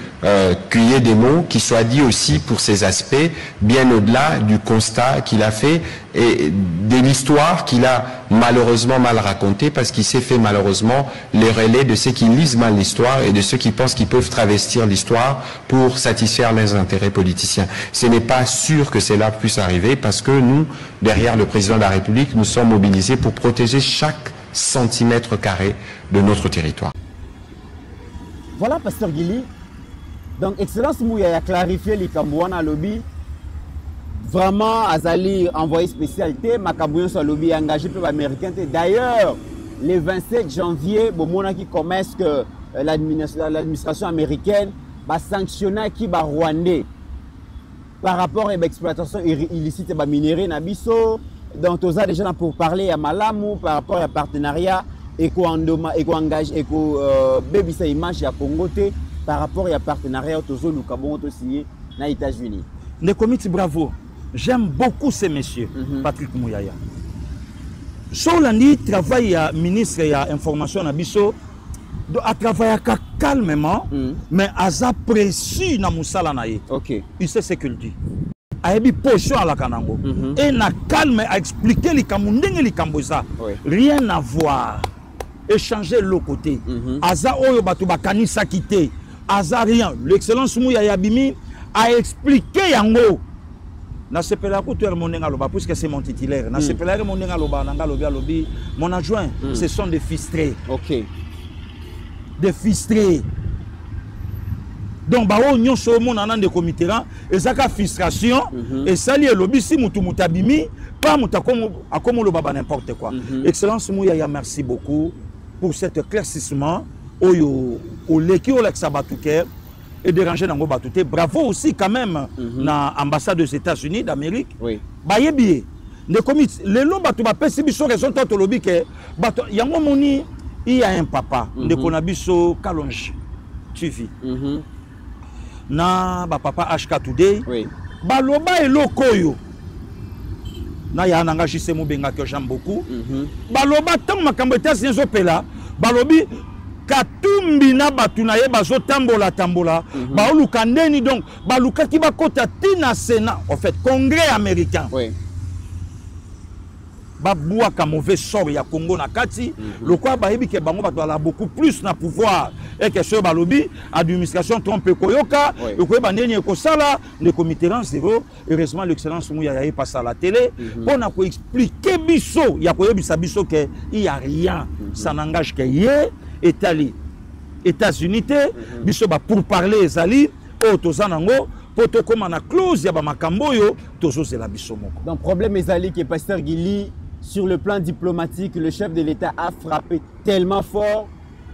qu'il y ait des mots qui soient dits aussi pour ces aspects, bien au-delà du constat qu'il a fait et de l'histoire qu'il a malheureusement mal racontée, parce qu'il s'est fait malheureusement les relais de ceux qui lisent mal l'histoire et de ceux qui pensent qu'ils peuvent travestir l'histoire pour satisfaire leurs intérêts politiciens. Ce n'est pas sûr que cela puisse arriver, parce que nous, derrière le président de la République, nous sommes mobilisés pour protéger chaque centimètre carré de notre territoire. Voilà, Pasteur Guili. Donc, Excellence Mouya a clarifié les Cambouana lobby. Vraiment, Azali envoyé spécialité, Makabouyon sur lobby engagé pour l'américain. D'ailleurs, le 27 janvier, Bomona qui commence que l'administration américaine va sanctionner qui va rwandais par rapport à l'exploitation illicite de minerais Nabiso. Donc, tout ça déjà pour parler à Malamu par rapport à partenariat éco-engage, éco-bébisa image à Congo par rapport à partenariat autour du Cabon signé aux États-Unis. Le comité bravo. J'aime beaucoup ces messieurs, Patrick Mouyaya. Solandi travaille à ministre de l'information Nabiso, à travailler calmement, mais à apprécier na musala nae. Ok. Il sait ce qu'il dit. A eu potion à la Kanango. Et na calme à expliquer les Kamundeng et les Kamboza. Rien à voir. Échanger le côté. Aza oyo batu bakani sakite. Aza rien. L'excellence Mouyaya Bimi a expliqué yango. Na sepela ko tout mon ngaloba puisque c'est mon titulaire. Na sepela mon ngaloba ngalobi alobi mon adjoint, ce sont des fistrés. OK. Des fistrés. Donc ba o nyonso mon nan de comité là, ezaka frustration et sali lobby si mutu mutabimi pas mutakomo akomo lo baba n'importe quoi. Excellence Mouyaya, merci beaucoup pour cet éclaircissement oyo o leki o l'exabatuker et déranger nango batouté. Bravo aussi quand même na ambassade des États-Unis d'Amérique. Oui. Bayebi ne commit les longs batou ba pesi biso raison tant lobi que bato yango moni il y a un papa de konabiso Kalonji TV. Na ba papa HK Today. Oui. Baloba elokoyo. Na ya nanga jise mo benga que j'aime beaucoup. Baloba tant makambo États-Unis zo pela. Balobi Katumbi na batu na ye bazo tambola baoluka ndeni donc baluka ki bakota tina Sénat en fait Congrès américain. Oui. Baboua ka mauvais sort ya Congo na kati le quoi bayebi ke bango bato ala beaucoup plus na pouvoir et que ce balobi administration Trump koyoka et ko bandeni ko sala le comité rang zéro heureusement l'excellence Mouya ya passe à la télé pour na ko expliquer biso ya ko yebisa biso que il y a rien ça n'engage que yé États-Unis biso ba pour parler ezali o tozanango pour to comme na clause ya ba makambo yo tozo zela biso moko. Donc problème ezali que Pasteur Guili sur le plan diplomatique le chef de l'État a frappé tellement fort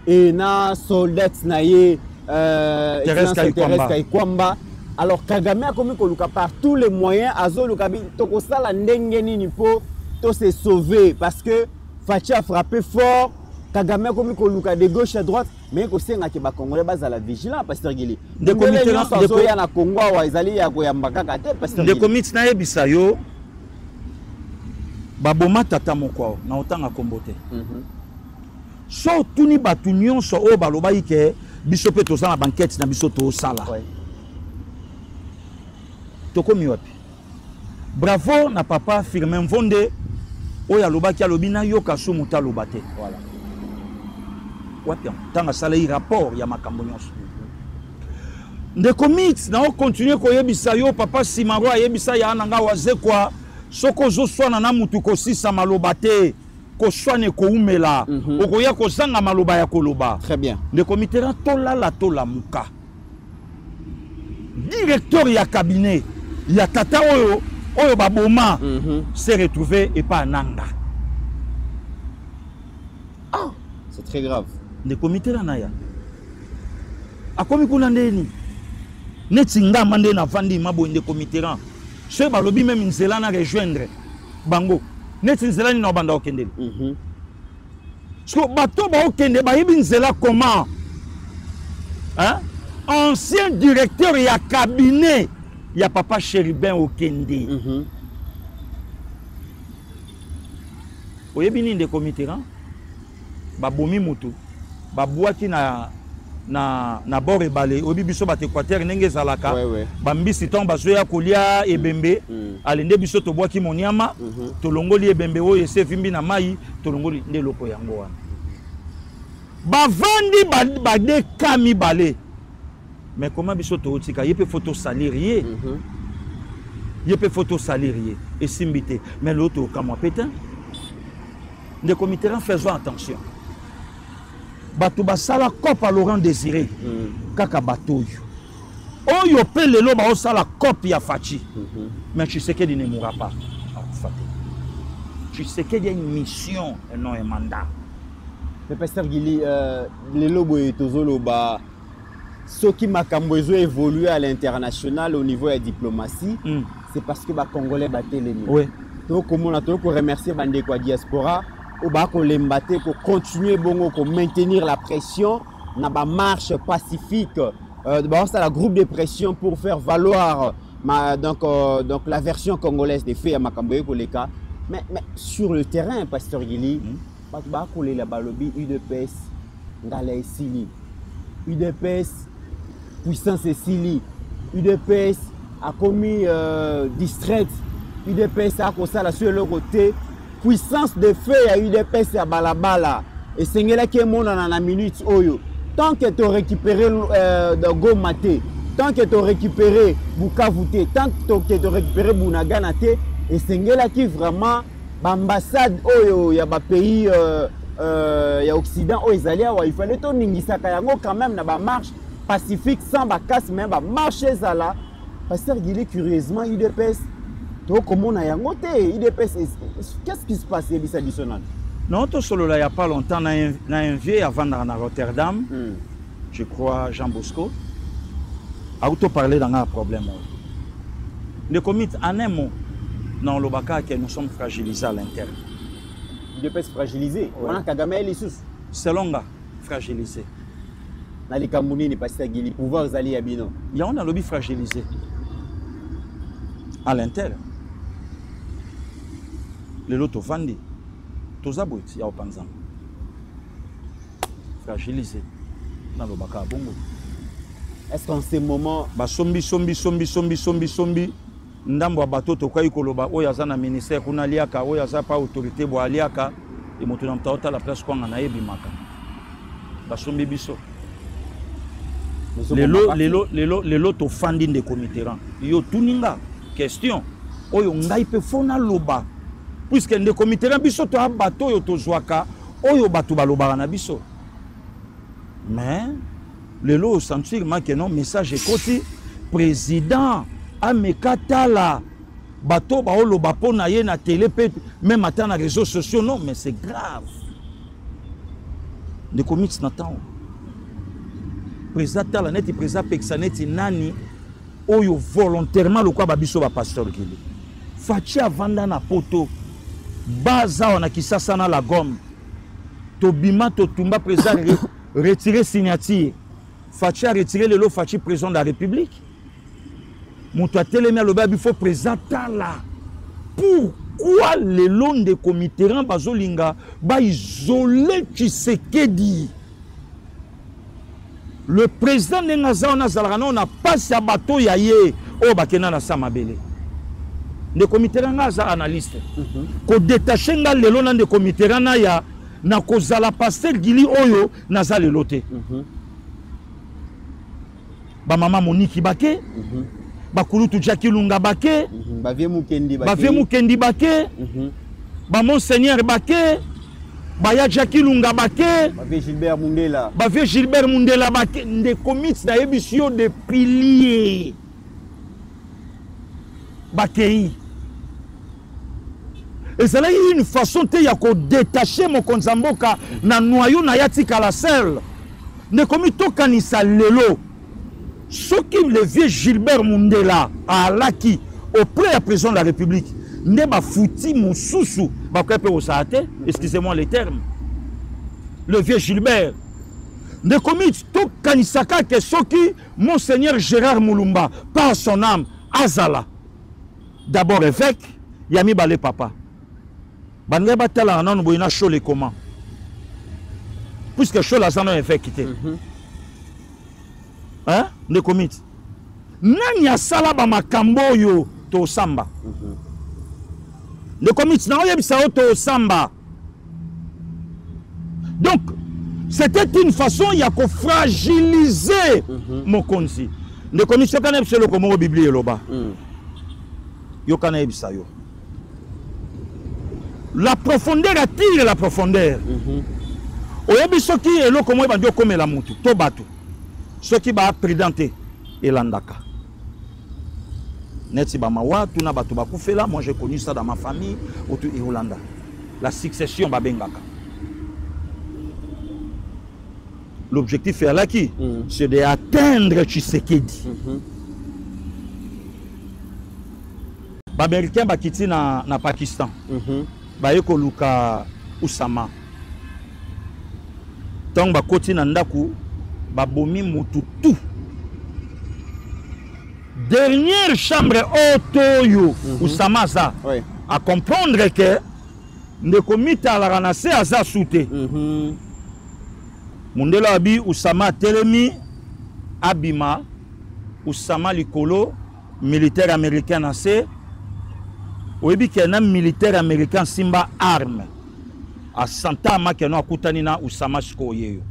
et na soldat naie Thérèse Kaikwamba. Alors Kagame a commis koluka par tous les moyens azo lukabi toko sala ndenge nini po to se sauver parce que Fachi a frappé fort. Kagame a commis koluka de gauche à droite mais ko senga ke ba Congolais bas à la vigilance Pasteur Guili. De comité na Congo wa ezali ya ko yambaka kate Pasteur Guili. De comité na ebisa yo baboma tata moko na otanga kombote. So tuni batu nyonso o baloba ike biso pe tozana banquette na biso to sala. Tokomi wapi. Bravo na papa Firmin Mvonde oya loba ki alobi na yoka so muta lobate. Voilà. Wapi tanga sala i rapport ya makambo nyonso. Ndeko mix na o continuer ko yebisa yo papa Simaro yebisa ya nanga waze kwa soko zo swana na mutu ko sisa maloba te ko swane ko umela okoya ko zanga maloba ya koloba. Très bien. Le comité tola la tola muka. Directeur ya cabinet ya tata oyo baboma s'est retrouvé et pas nanga. Ah, c'est très grave. Le comité la naya. Akomi kuna ndeni. Netinga mande na vandi mabo inde comité ran. Ce balobi même nzela na rejoindre bango. Neti nzela ni na banda okende. Parce que bato ba okende ba yebi nzela comment? Hein? Ancien directeur ya cabinet ya papa Chérubin okende. Oyebi ni nde comité ran? Ba bomi mutu. Ba boaki na bord ebale obi biso ba Équateur ndenge zalaka ba mbisi ton bazoya kolia ebembe alende biso to boaki moniama to longoli ebembe oyo esevimbi na mai to longoli nde loko yango wana ba vandi ba de kami balé mais comment biso to otika yepe photo salirié yepe photo salirié et simbité mais l'autre kamwa pétain de comité faisons attention. Bato basala cop à Laurent Désiré kaka bato oyo pe lelo ba osala cop ya Fachi mais tu sais qu'il ne mourra pas tu sais qu'il y a une mission et non un mandat. Le Pasteur Guili lelo boye tozolo ba ceux qui makambo ezo évoluer à l'international au niveau de la diplomatie c'est parce que ba Congolais baté les oui donc comment on a tout remercier bande kwa diaspora ou bah qu'on l'embâter pour continuer bon pour maintenir la pression na ba marche pacifique bah ça la groupe de pression pour faire valoir donc la version congolaise des faits à Makamboye Koleka mais sur le terrain Pasteur Guili bah qu'on les la balobi UDPS ngala esili UDPS puissance esili UDPS a commis distraite UDPS a consala sur le côté puissance de feu à UDPS à balabala et c'est là qui est mon dans la minute oyo tant que tu récupéré de Gomaté tant que tu récupéré Bukavu tant que tu récupéré Bunagana et c'est là qui vraiment l'ambassade oyo ya ba pays ya Occident oyo Isalia il fallait to ningisa kayango quand même na ba marche pacifique sans ba casse même ba marcher ça là Pasteur Guili curieusement UDPS comment on a yangote IDPS qu'est-ce qui se passe Ebisa Dissonant? Non, tout solo là il y a pas longtemps na un vieux avant à Rotterdam je crois Jean Bosco auto parler dans un problème. Le comité en un mot, dans le Baka, que nous sommes fragilisés à l'interne. Il peut se fragiliser. On a Kagame et les sous. Selon là, fragilisé. Dans les Camerounais, il passe à Guili. Pouvoir aller à Bino. Il y a un lobby fragilisé. À l'interne. Les lots vendus. Tous les abouts, il y a au Panzan. Fragilisé. Dans le Baka Bongo. Est-ce qu'en ces moments. Sombi. Ndambo bato to kwa ikoloba oya za na ministère kuna liaka oya za pa autorité bo aliaka et moto na mtaota la place kwa na yebi maka basombi biso lelo to fandi de comité rang yo tuninga question oyo ngai pe fona loba puisque de comité rang biso to bato yo to zwaka oyo bato baloba na biso mais lelo sentir ma que non message ekoti président Amekatala bato ba oloba pona ye na télé même atteint na réseaux sociaux non mais c'est grave de comics n'attend président la net président pexaneti nani oyo volontairement le quoi ba biso ba pasteur Gili fachi avanda na poto baza na kisasa na la gomme tobima to tumba président retirer signature fachi a retiré le lot fachi président de la République. Il faut présenter là. Pourquoi les lots de comité bazolinga ba isolé Tshisekedi? Le président de Nazarano n'a pas sa bateau yaye au bakena na samabele. Le comité ngaza analyste. Ko détacher nga les lots de comité na ya na kozala pasteur Gili oyo naza le loté. Ba mama Monique Bake. Bakulutu Jackie Lunga Bake, Bavie Mukendi Bake, ba Monseigneur Bake, Baya Jackie Lunga Bake, Bavie Gilbert Mundela Bake, des comités d'émission de piliers. Bakei. Et c'est là une façon de détacher mon konzamboka na noyau na yatika la selle. Des comités kanisa lelo. Ce qui le vieux Gilbert Mundela a laki auprès de la président de la République, ne ba fouti mon sousou, excusez-moi les termes. Le vieux Gilbert. Ne commit tout kanisaka que ce qui Monseigneur Gérard Moulumba, par son âme, Azala. D'abord évêque, Yami Balé Papa. Bandé Batala nan boina chaud les comment. Puisque chaud la zano évêque quitté. Hein? Ne commit. Nani asala ba makambo yo to samba. Ne commit na oyebisa to samba. Donc c'était une façon il y a qu'on fragiliser mon konzi. Ne commit ce qu'on c'est le comment Bible loba. Yo kana ebisa yo. La profondeur attire la profondeur. Oyebiso ki elo comment ba dio comme la mutu to batu. Ce qui va prédenter elandaka. Neti ba mawa tuna batu ba kufela, moi j'ai connu ça dans ma famille autour de Holanda. La succession ba bengaka. L'objectif est là qui c'est d'atteindre Tshisekedi. Ba américain ba kiti na Pakistan. Ba yeko luka Usama. Tant ba koti na ndaku babomi mututu. Dernière chambre otoyo Usamaza à comprendre que ne komita la ranase aza soute. Mundela abi Usama telemi abima Usama likolo militaire américain assez. Oyebi que un militaire américain simba arme à Santa Makeno akutani na Usama Shkoyeyo.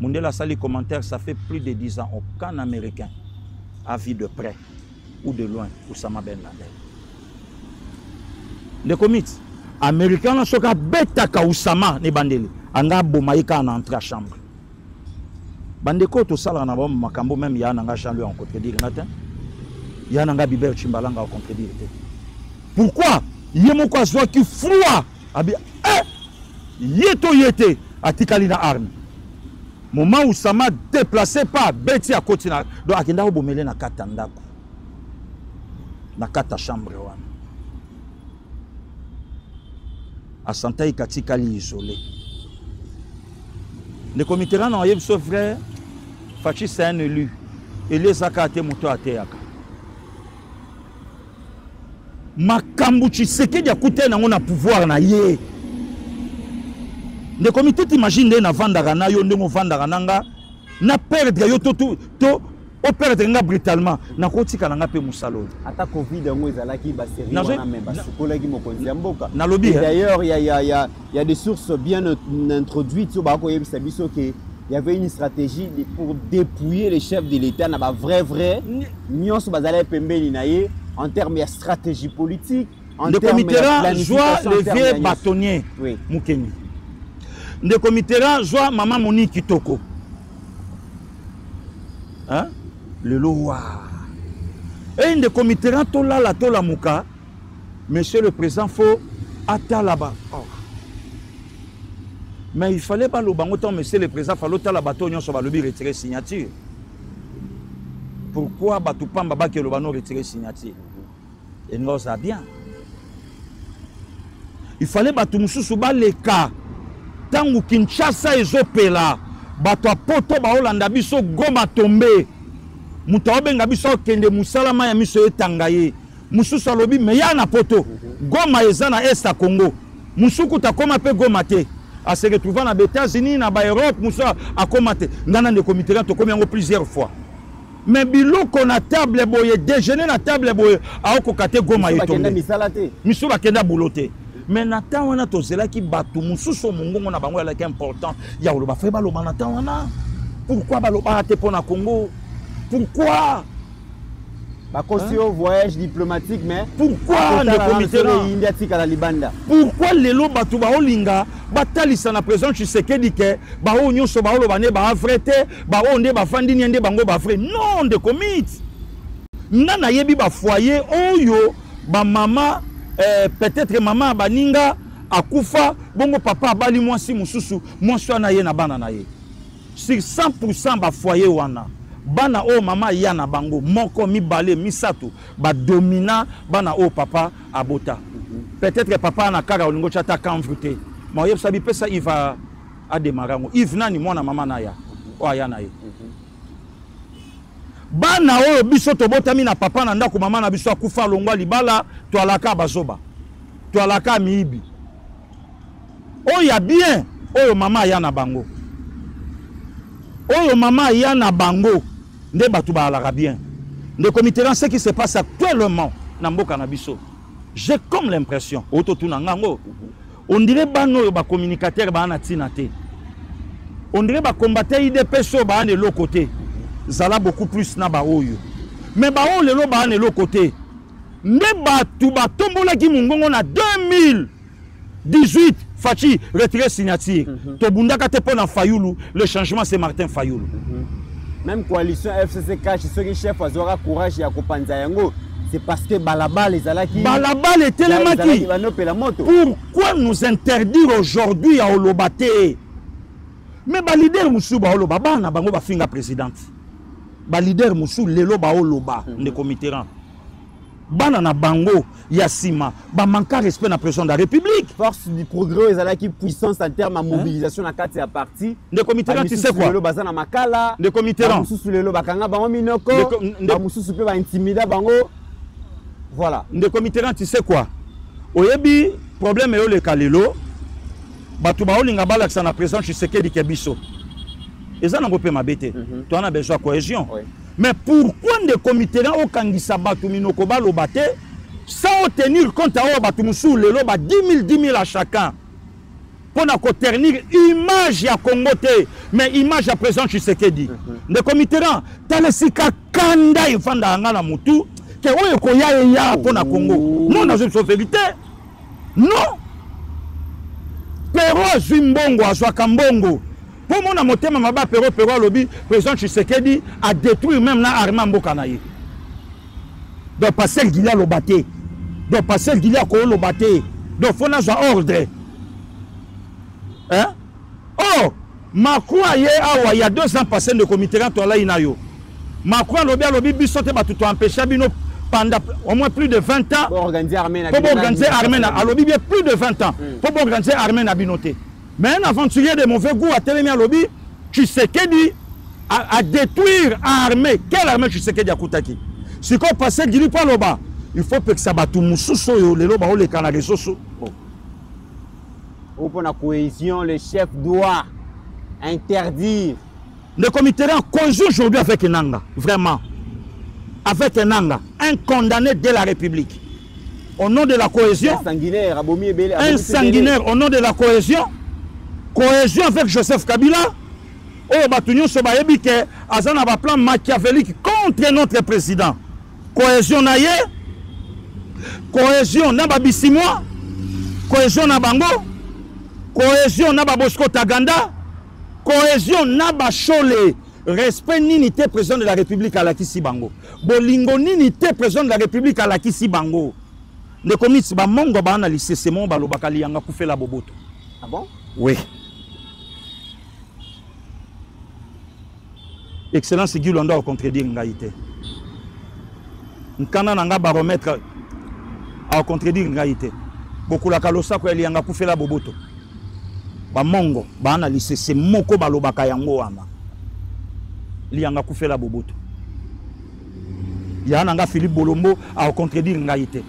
Mundela sali commentaire, ça fait plus de 10 ans aucun américain a vu de près ou de loin Oussama Ben Laden. Le comité américain n'a soka betaka Oussama ne bandeli anga bomaika na entrée à chambre. Bandeko to sala na bom makambo même ya nanga Jean-Louis en contredire natin. Ya nanga Bibert Chimbalanga en contredire. Pourquoi yemo kwa zwa ki froid abi yete atikali na arme. Moment où ça m'a déplacé pas, beti à côté. Donc, à Kenda Obomele na kata ndako. Na kata chambre wana. À Santaï Katikali isolé. Le comité n'a pas son frère, Fachi c'est un élu. Et les akate moto ateyaka. Makambuchi seke dia kute na ngona pouvoir na ye. Le comité t'imagine na vandaka na yo ndemo vandaka nanga na perdre yo to o perdre nga brutalement na kotika na nga pe musalo. Ata Covid ngo ezalaki ba série wana même ba sokolaki mokonzi ya mboka. Na lobby. D'ailleurs il y a des sources bien introduites sur ba ko yebisa biso que il y avait une stratégie pour dépouiller les chefs de l'État na ba vrai nyonso bazala pembeni na ye en termes de stratégie politique, en termes de planification. Le vieux bâtonnier Mukeni. Le comité là, joie maman Monique Kitoko. Hein? Le loa. Et le comité là, tola la tola muka. Monsieur le président, faut attendre là-bas. Oh. Mais il fallait pas le bangoton, monsieur le président, il fallait attendre là-bas, on va le retirer signature. Pourquoi Batoupan Baba que le bano retirer signature? Et nous ça bien. Il fallait Batoumoussou Souba les cas. Tangu Kinshasa ezopela bato poto ba Holanda biso goma tombe muto obenga biso kende musalama ya miso etangaye mususu alobi meya na poto goma ezana est Congo musuku ta koma pe goma te a se retrouver na États-Unis na ba Europe muso akoma te ngana de comité to komi yango plusieurs fois mais biloko na table boye déjeuner na table boye aoko kate goma etombe miso bakenda bouloté. Mais Nathan wana tozela ki batu mususu mongongo na bango ya laki important ya oloba fe ba loba Nathan wana pourquoi ba loba te pona Congo pourquoi ba kosi au voyage diplomatique mais pourquoi le comité India tika la libanda pourquoi lelo batu ba olinga batalisa na président Tshisekedi ke ba o nyonso ba oloba ne ba vrete ba o nde ba fandi nyende bango ba vrai non de comité nana yebi ba foyer oyo ba mama peut-être maman baninga akufa bongo papa abali mwasi mususu mwasi wana ye na bana na ye sur 100% ba foyer wana bana o mama ya na bango moko mibale misato ba domina bana o papa abota peut-être papa na kara olingo chata kanvrute ma yeb sabi pesa il va a démarrer Yves nani mwana mama na ya o aya na ye bana oyo biso tobotami na papa na ndako mama na biso akufa longwa libala to alaka bazoba to alaka miibi oya bien oyo mama ya na bango oyo mama ya na bango nde batu ba alaka bien le comité ce qui se passe actuellement na mboka na biso j'ai comme l'impression auto tuna ngango on dirait bano yo ba communicateur ba na tina te on dirait ba combattre IDPS ba na l'autre côté zala beaucoup plus na ba oyo mais ba o lelo ba na l'autre côté ne batu ba tombola ki mungongo na 2018 Fachi retire signature to bundaka te pona Fayoulou le changement c'est Martin Fayoulou même coalition FCC cache ceux qui chef azora courage ya kopanza yango c'est parce que balabal ezalaki balabal était le maki pourquoi nous interdire aujourd'hui à Olobate mais ba leader musu ba oloba bana bango ba finga présidente ba leader musu lelo ba oloba ne comité rang bana na bango yasima ba manka respect na président de la République force du progrès ezalaki puissance en termes de mobilisation na kati ya parti de comité rang tu sais quoi lelo bazana makala de comité rang mususu lelo bakanga bango minoko ba mususu pe ba intimida bango voilà de comité rang tu sais quoi oyebi problème yo le kalelo batu ba olinga balakisa na président Tshisekedi Kebiso eza na ngope mabete to ana besoin cohésion mais pourquoi des comités là au kangisa batu minoko balobate sans tenir compte à batu musu lelo ba 10 000 à chacun pour na ko ternir image ya Congo te mais image à président Tshisekedi des comités là talesika kanda ifanda nga na mutu ke oyo ko ya pour na Congo non na je vérité non Pero Zimbongo azwa kambongo pour mon motema maba pero lobby président Tshisekedi a détruit même na armée mboka na ye donc passer Gilia lobaté donc passer Gilia ko lobaté donc faut na ordre hein oh Macron il y a 2 ans passé de comité là inayo. Macron lobby biso te batuto empêcher bino pendant au moins plus de 20 ans. Pour organiser armée na lobby plus de 20 ans. Pour organiser armée na binoté. Mais un aventurier de mauvais goût a télé à lobby, tu sais qu'il dit à détruire armée. Quelle armée tu sais qu'il dit à Koutaki? Si qu'on passe Gili pas loba, il faut que ça batte mususo yo le loba o le canal soso. Pour la cohésion, le chef doit interdire. Le comité est conjoint aujourd'hui avec Nanga, vraiment. Avec Nanga, un condamné de la République. Au nom de la cohésion. Un sanguinaire au nom de la cohésion. Cohésion avec Joseph Kabila. Oh, Batunion Sobayebi que Azana va plan machiavélique contre notre président. Cohésion naye. Cohésion naba Bissimwa. Cohésion nabango. Cohésion naba Bosco Taganda. Cohésion naba Chole. Respect n'unité président de la République à la Kisibango. Bolingo n'unité président de la République à la Kisibango. Le comité ba mongo ba analyser c'est mon balo bakali yanga ku fait la boboto. Ah bon? Oui. Excellence Guy Londo a contredire Ngaïté. Nkana nanga baromètre a contredire Ngaïté. Beaucoup la kalosa ko eli yanga ku fait la boboto. Ba mongo ba analyser c'est moko balo bakayango wana. Lianga ku fait la boboto. Ya nanga Philippe Bolombo a contredire Ngaïté.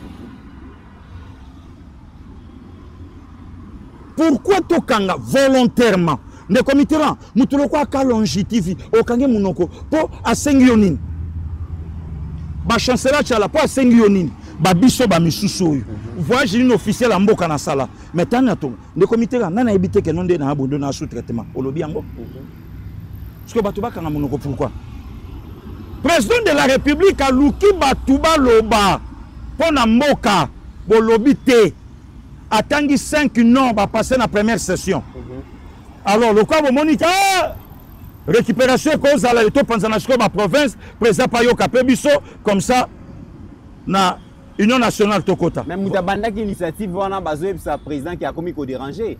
Pourquoi tokanga volontairement ne comité là mutuloko aka longitivi okange munoko po asengionine ba chancelier chala po asengionine ba biso ba misusu oyo voyage une officielle en mboka na sala mais tana to ne comité là nana ebité ke nonde na abondo na sous traitement olobi yango parce que batuba kanga munoko pourquoi président de la République a luki batuba loba po na mboka bolobi te attendu 5 noms va passer dans la première session. Alors, le cas de Monica, récupération cause à la province, président Payo Kapebiso, comme ça, na Union nationale Tokota. Même Moutabanda qui initiative, on a besoin de président qui a commis qu'au déranger.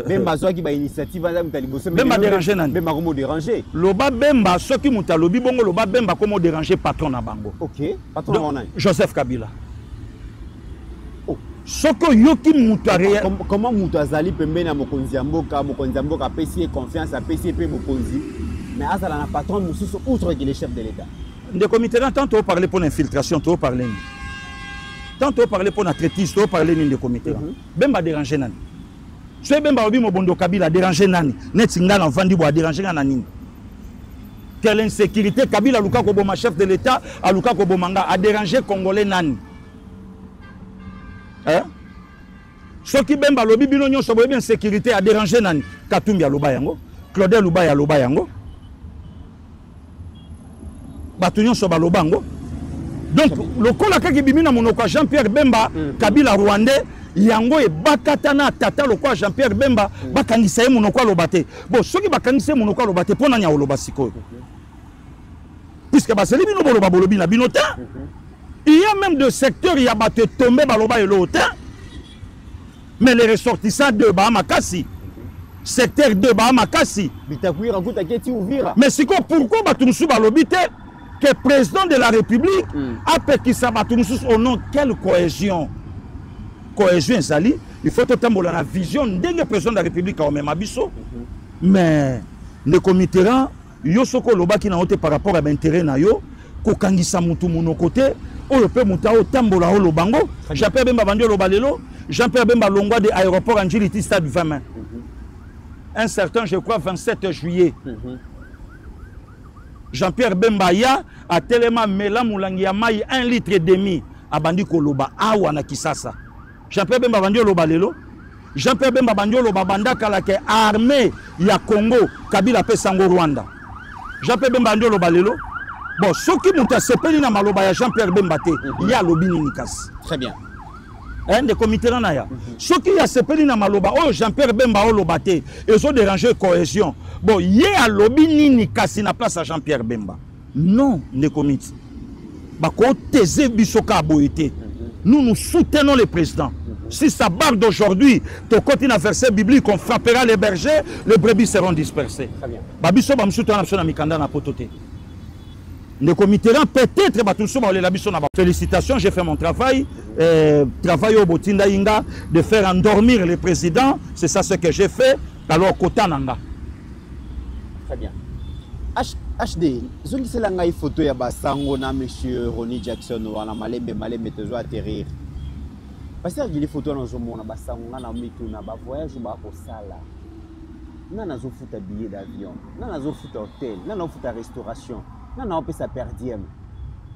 Même besoin qui a initiative, on a besoin de déranger. Même comment déranger. Loba Bemba, ceux qui m'ont lobby, bon, Loba Bemba, comment déranger patron à Bango. Ok, patron à Joseph Kabila. Comment Moutazali peut mener à Mokonziamboka, Mokonziamboka PCA confiance à PCP Mokonzi, mais Azala n'a pas patron Moussous outre que les chefs de l'État. Le comité là, tant on parler pour l'infiltration, tant on parler. Tant on parler pour la traitise, tant on parler de comité là. Bemba déranger nani. Ce Bemba obi Mobondo Kabila déranger nani. Netinga l'enfant du bois déranger nani. Quelle insécurité Kabila Luka Koboma chef de l'État, à Luka Kobomanga a dérangé Congolais nani. Hein? Ce qui bemba lobi bino nyo sobo bien sécurité a dérangé nani Katumbi a loba yango Claudel Lubaya loba yango Batunyo soba loba yango donc le kola kaki bimina monoko Jean-Pierre Bemba Kabila Rwandais yango e bakatana tata le quoi Jean-Pierre Bemba bakangisa ye monoko lobate bon ceux qui bakangisa monoko lobate pona nya loba siko puisque baseli bino boloba bolobi na binota. Il y a même des secteurs, il y a battu tomber baloba et l'autre. Mais les ressortissants de Bahamakasi, secteur de Bahamakasi. Mais c'est quoi pourquoi Batumsou balobite que le président de la République a pété sa Batumsou au nom de quelle cohésion? Cohésion, Zali, il faut totalement la vision de le président de la République au même abisso. Mais le comité là, Yosoko Loba qui n'a pas par rapport à l'intérêt na yo, kokangisa mutu mono côté. Oh, le peu moutao tambola o lobango. Jean-Pierre Bemba Bandio Lobalelo. Jean-Pierre Bemba Longwa de aéroport Angiliti Stade 20. Un certain, je crois, 27 juillet. Jean-Pierre Bemba ya a tellement mela moulangi ya mai 1 litre et demi à Bandi Koloba. Awa na Kisasa. Jean-Pierre Bemba Bandio Lobalelo. Jean-Pierre Bemba Bandio Lobabanda Kalake armée ya Congo. Kabila Pesango Rwanda. Jean-Pierre Bemba Bandio Lobalelo. Bon, ceux qui m'ont appelé dans Maloba, Jean-Pierre Bembaté, il y a lobby Nikas. Très bien. Un des comités là, ceux qui ont appelé dans Maloba, oh Jean-Pierre Bemba, oh Lobaté, ils ont dérangé cohésion. Bon, il y a lobby Nikas, il n'a place à Jean-Pierre Bemba. Non, les comités. Bah, quand t'es bisoka aboité, nous soutenons le président. Si ça barre d'aujourd'hui, tu continues à verset biblique, on frappera les bergers, les brebis seront dispersés. Très bien. Babiso ba msuto na na mikanda na potote. Le comité peut-être félicitations, j'ai fait mon travail. Travail au Botinda Inga de faire endormir le président, c'est ça ce que j'ai fait. Alors Kotananga. Très bien. HD, c'est la photo ya basango na monsieur Ronnie Jackson wana malembe tezo atterrir. Parce que les photos dans zo mona basango na mitu na ba voyage ba ko sala. Na nazo futa billet d'avion, na nazo futa hôtel, na nazo futa restauration. Non, on peut ça perdre.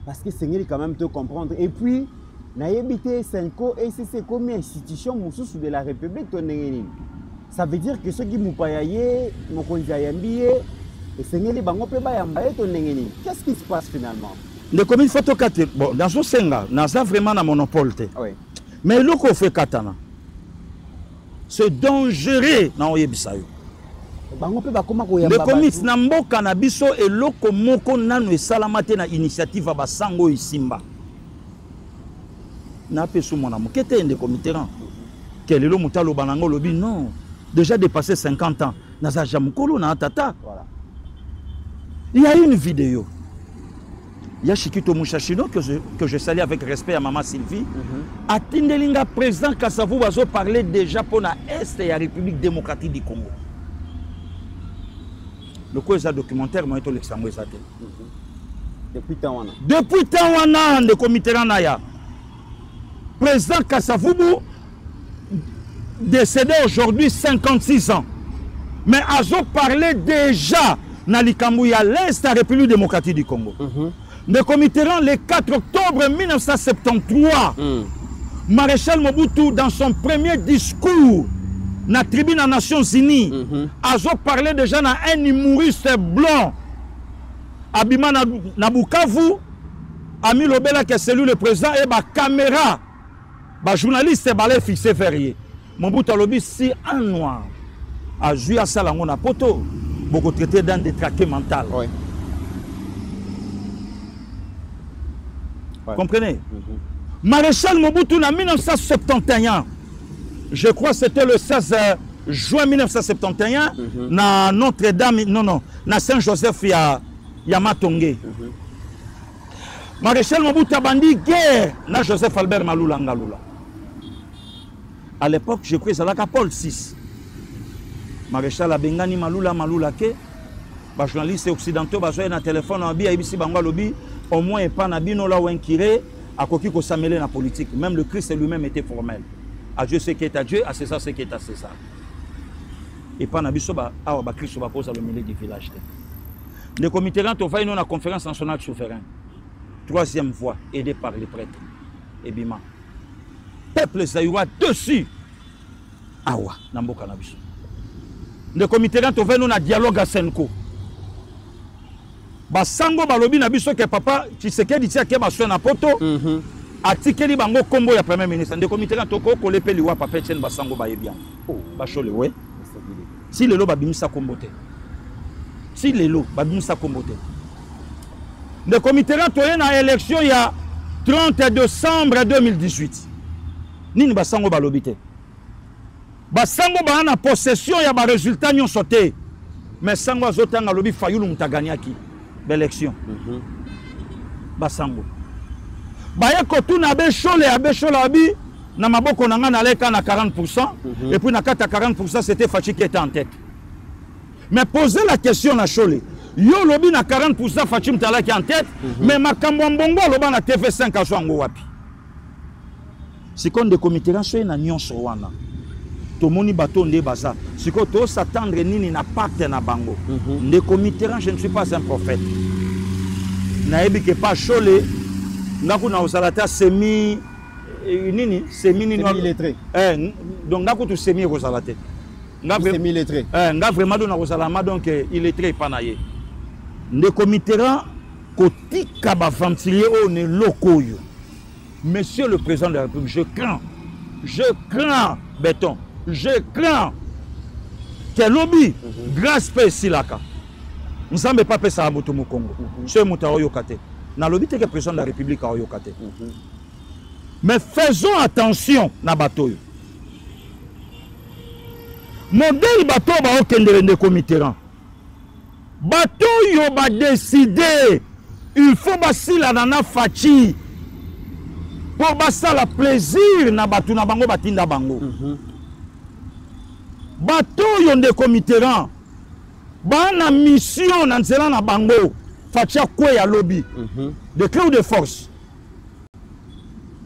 Parce que c'est quand même te comprendre. Et puis, naïbité Senko et c'est comme une institution de la République. Ça veut dire que ceux qui m'ont payé, m'ont conduit et c'est les banques peut pas y. Qu'est-ce qui se passe finalement? Les communes photo 4, bon, dans ce senga, n'a vraiment un monopole. Oui. Mais le qu'on fait katana, c'est dangereux dans Oyebisayo. Le comics Nambo Kanabiso et Loko Moko Nano et Salamate na initiative à Basango et Simba. N'a pas sous mon amour. Qu'est-ce que comité? Quel est le Moutalo Banango Lobi? Non. Déjà dépassé 50 ans. Naza Jamukolo na Tata. Il y a une vidéo. Il y a Chikito Mouchachino que je salue avec respect à Maman Sylvie. À Tindelinga, président Kassavou Bazo parlait déjà pour la Est et la République démocratique du Congo. Le cause documentaire m'a été l'examen. Depuis tant depuis tant de comité Naya. Président Kassavoubou décédé aujourd'hui 56 ans. Mais Azo parlait déjà dans l'Ikambouya, l'Est de la République démocratique du Congo. Le comité le 4 octobre 1973, Maréchal Mobutu, dans son premier discours, dans la tribune des Nations Unies, Azo parlait déjà d'un humoriste blanc. Abima Nabukavu, Ami Lobela qui est celui le président et la caméra, les journalistes sont fixés vers lui. Mobutu Alobi, si un noir a joué à Salango na poto, beaucoup traité dans des traqués mentales. Oui. Comprenez? Maréchal Mobutu en 1971. Je crois que c'était le 16 juin 1971, na Notre-Dame, non, na Saint-Joseph, il y a Matongé. Maréchal Mobutu a bandi guerre, na Joseph Albert Malula Ngalula. À l'époque, je crois que c'est là Paul VI. Maréchal Abengani Malula ke, les journalistes occidentaux, ils ont un téléphone, au moins, pas Nabino là où un kiré, à quoi qu'il s'amène dans la politique. Même le Christ lui-même était formel. À Dieu ce qui est à Dieu, à César ce qui est à César. Et pas Nabiso, Christ va poser le milieu du village. Le comité rent au va dans la conférence nationale souveraine. Troisième voie, aidé par les prêtres. Et Bima. Peuple Zaïwa dessus. Awa, Namboka Nabiso. Le comité rent au va dans un dialogue à Senko. Basango balobi Nabiso que papa, tu sais qu'il dit que baso na poto. Atikeli bango kombo ya premier ministre de comité na toko ko lepeli wa papa Etienne Basango ba yebia. Ba chole we. Si lelo ba bimisa kombote. Si lelo ba bimisa kombote. Le comité na toye na élection il y a 30 décembre 2018. Nini Basango ba lobité. Basango ba na possession ya ba résultat nyon sauté. Mais sango azotanga lobi Fayulu mutaganyaki l'élection. Basango. Baye kotuna abeshole abi na maboko nanga na leka na 40% et puis na kata 40% c'était Fachi qui était en tête. Mais poser la question na Chole, yo lobi na 40% Fachi Mtala qui est en tête, mais makambo mbongo loba na TV5 aso ngo wapi. Sikondo de comité ranso na nyonso wana. Tomoni bato nde baza. Sikondo to s'attendre nini na pacte na bango. De comité je ne suis pas un prophète. Na ebi ke pas Chole ngaku na osalata semi nini semi nini lettré donc ngaku tu semi osalate semi lettré nga vraiment do na osalama donc il est très panaye ne comitera kotika ba ventilier o ne lokoyo. Monsieur le président de la République, je crains béton, je crains que lobby grâce pe silaka nous sommes pas pesa moto mo Congo ce moto oyokate. Na lobby te que président de la République a oyokate. Mais faisons attention na batoyo. Modèle bateau ba okendele ndeko Mitterrand. Batoyo ba décider il faut basila na fachi pour basala plaisir na batu na bango batinda bango. Batoyo ndeko Mitterrand bana mission na nzela na bango fachi kwe ya lobby de clé ou de force.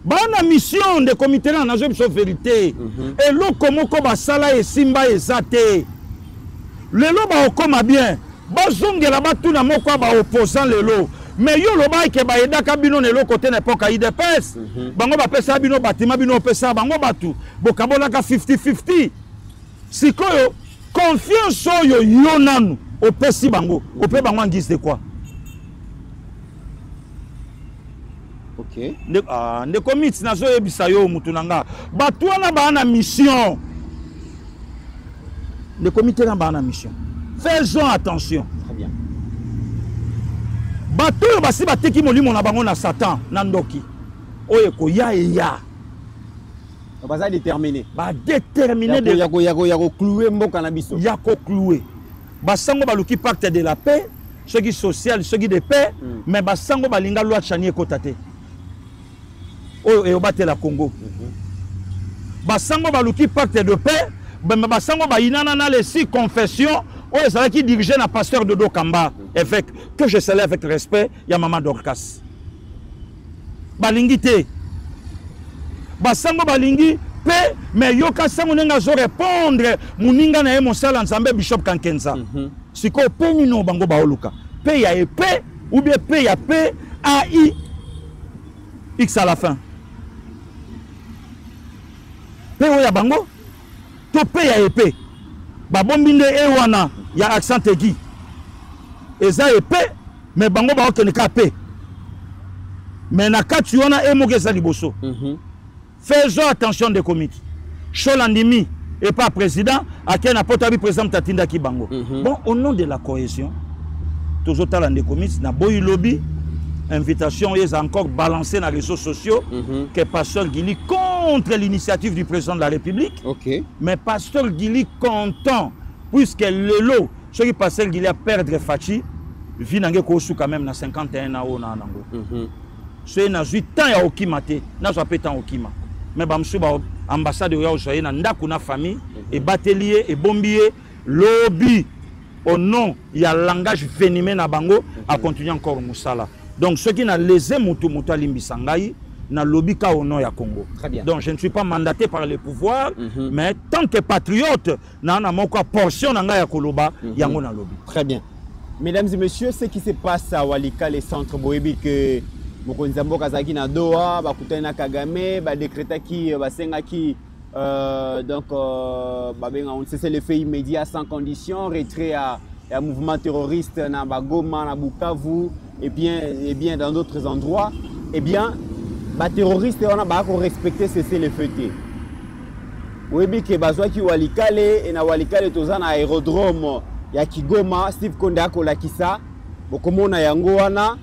Bana mission de comité na nazo biso vérité et lo komoko basala e simba ezate lelo ba okoma bien bazongela batuna moko ba opposant lelo mais yo lo ba ke ba edaka bino lelo côté na époque IDPS bango ba pesa bino batima bino pesa bango batu bokabola ka 50-50 sikoyo confiance oyo yo nanu opesi bango ope bango en guise de quoi? Ok. Ne commit nazo ebisa yo mutu nanga batu wana bana mission. Ne comité na bana mission. Faisons attention. Très bien. Batu yo basi bateki molimo na bango na Satan na ndoki. Oye ko ya e ya. Ba za déterminé. Ba déterminé de yako clouer mboka na biso. Yako clouer. Basango baluki pacte de la paix, ceux qui social, ceux qui de paix, mais basango balinga loi chanie kotate. Et au battre la Congo. Basango baluki pacte de paix, mais basango ba inana na les 6 confessions, oh ça qui dirigeait na pasteur de Dokamba, évêque que je salue avec respect, ya maman Dorcas. Balingité. Basango balingi paix, mais yoka sango nenga zo répondre muninga na mon sala nzambe bishop Kankenza. Siko paix ni no bango baoluka. Paix ya épée ou bien paix ya paix AI X à la fin. Paix ya bango to paix ya épée. Babombinde ewana ya accent aigu. Eza épée mais bango ba okene ka paix. Mais na kati wana emogeza liboso. Faisons attention des comités. Cholandimi et pas président, à qui n'a pas vu président Tatinda Kibango. Bon, au nom de la cohésion, toujours talent des comités, na boy lobby, invitation est encore balancée dans les réseaux sociaux, que Pasteur Guili contre l'initiative du président de la République. Mais Pasteur Guili content, puisque le lot, ce qui Pasteur Guili a perdre Fachi, vit dans quand même na 51 ans na nango. C'est na 8 ans ya okimate, na so pétan okima. Mais bamsu ba ambassadeur ya ozoye na ndaku na famille et batelier et bombier lobby au nom il y a langage venimé na bango à continuer encore musala. Donc ceux qui n'a lésé mutu alimbisangai na lobby ka au nom ya Congo. Donc je ne suis pas mandaté par les pouvoirs mais tant que patriote na moko portion na nga ya koloba yango na lobby. Très bien. Mesdames et messieurs, ce qui se passe à Walika les centres Boyebi que Mokonzi Mboka Zaki na Doha, bakutana na Kagame, ba décréta qui basenga qui donc babenga on cesse le fait immédiat sans condition, retrait à mouvement terroriste na Goma, na Bukavu et bien dans d'autres endroits. Eh bien, ba terroriste on a ba ko respecter cesser le feu. Webi ke bazwa ki Walikale et na Walikale tozana aérodrome ya Kigoma, Steve Konda ko lakisa, bokomona yango wana.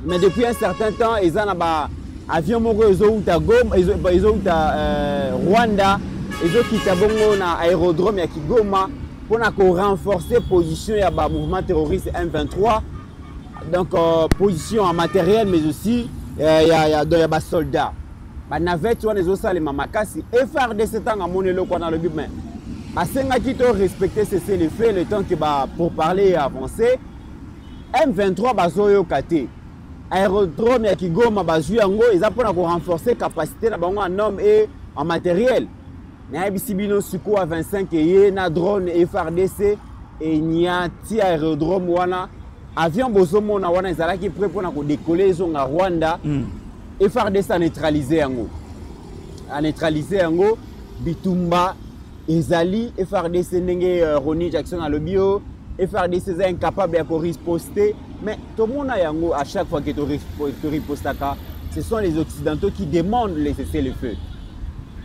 Mais depuis un certain temps, ils ont un avion Goma, ils ont Rwanda, ils ont quitté l'aérodrome à Kigoma pour renforcer la position du mouvement terroriste M23. Donc, position en matériel, mais aussi il y a des soldats. Les navettes, les autres, les mamakasi, FRDC, dans le but, mais qui ont respecté le fait le temps que pour parler et avancer. M23, bazoyo kate. Aérodrome ya Kigoma bazui yango eza pona ko renforcer capacité na bango en homme et en matériel. Na bisibino suko à 25 et na drone FRDC et nyati aérodrome wana avion bozomo na wana ezala ki prêt pona ko décoller zonga Rwanda. FRDC a neutralisé yango. A neutralisé yango bitumba ezali FRDC ndenge Ronnie Jackson a le bio FRDC est incapable de riposter. Mais tout le monde à chaque fois que tu ripostes, ce sont les Occidentaux qui demandent de laisser le feu.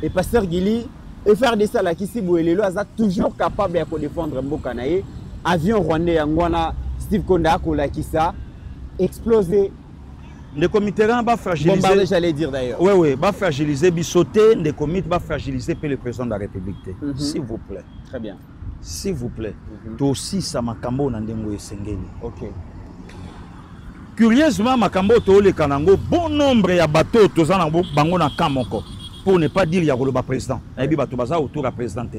Et Pasteur Guili, FRDC la Kisi Bouelelo, est toujours capable de défendre Mbokanaye. Avion rwandais Angwana, Steve Konda Kolakisa, explosé. Les comités va fragiliser. Bombarder, j'allais dire d'ailleurs. Oui, oui, va fragiliser Bissoté, les comités va fragiliser le président de la République. S'il vous plaît. Très bien. S'il vous plaît. Toi aussi, ça m'a cambo dans des mots sengeli. Ok. Curieusement, ma cambo to le kanango bon nombre ya bateaux tozana bango na kamoko. Pour ne pas dire il y a le président. Et puis bateau baza autour de la présidente.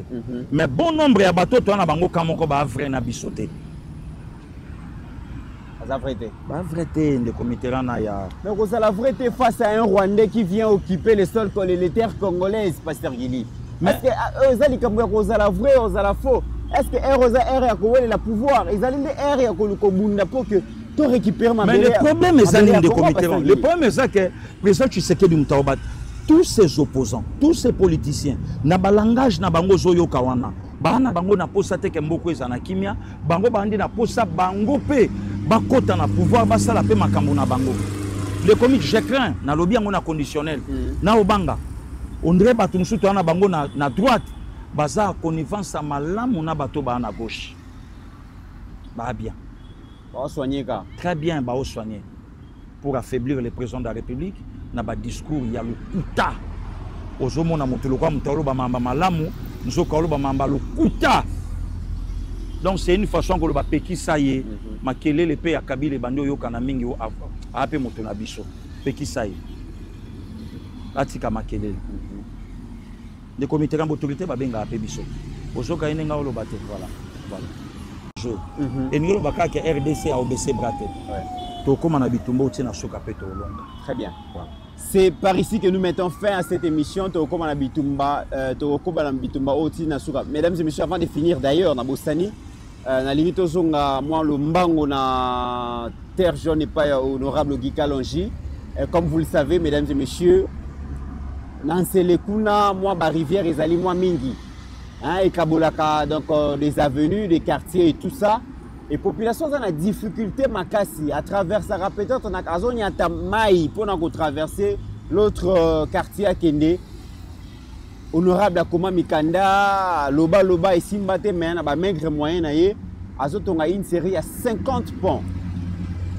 Mais bon nombre ya bateaux tozana bango kamoko ba vrai na Bissoté. La vérité. La vérité, le comité rana ya. Donc, c'est la vérité face à un Rwandais qui vient occuper les sols les terres congolaises, Pasteur Guili. Est-ce que eux, la vraie, eux, la faux? Est-ce que eux, eux, la pouvoir? Ils allaient les eux, pour que tu récupères ma. Mais le problème est ça, le comité. Le problème est ça que le président Tshisekedi Moutaobat, tous ces opposants, tous ces politiciens, na balangage na bango zoyo kawana. Bana bango na posa te kemboko ezana kimia, bango bandi na posa bango pe bakota na pouvoir basala pe makambo na bango. Le comité je crains na lobby yango na conditionnel. Na obanga. On dirait batu musutu na bango na droite, baza connivence malamu na bato ba na gauche. Ba bien. Ba soigner ka. Très bien ba soigner. Pour affaiblir le président de la République, na ba discours il y a le kuta. Ozomo na motolo kwa mtalo ba mamba malamu. Donc c'est une façon que le peki ça y est, makele le pe akabile bando yo kana mingi o ape moto na biso peki ça y est. Atika makele. Les comités d'autorité ba benga ape biso. Ozoka ene nga lo bate voilà. Voilà. Et nous ba ka RDC a OBC braté. To koma na bitumba otina soka pe to longa. Très bien. Voilà. C'est par ici que nous mettons fin à cette émission. Mesdames et messieurs, avant de finir d'ailleurs, dans Bostani, na limite moi le mbango na terre jaune n'est pas honorable Guy Kalonji. Comme vous le savez, mesdames et messieurs, dans ces moi ba rivière ezali moi mingi. Hein, et kabolaka donc des avenues, des quartiers et tout ça. Et la population a une difficulté makasi à travers ça. Peut-être on a zone ya maï pour traverser l'autre quartier à Kende. Honorable Akoma Mikanda, Loba et Simbate, mais on a maigre moyen naie. On a une série à 50 ponts.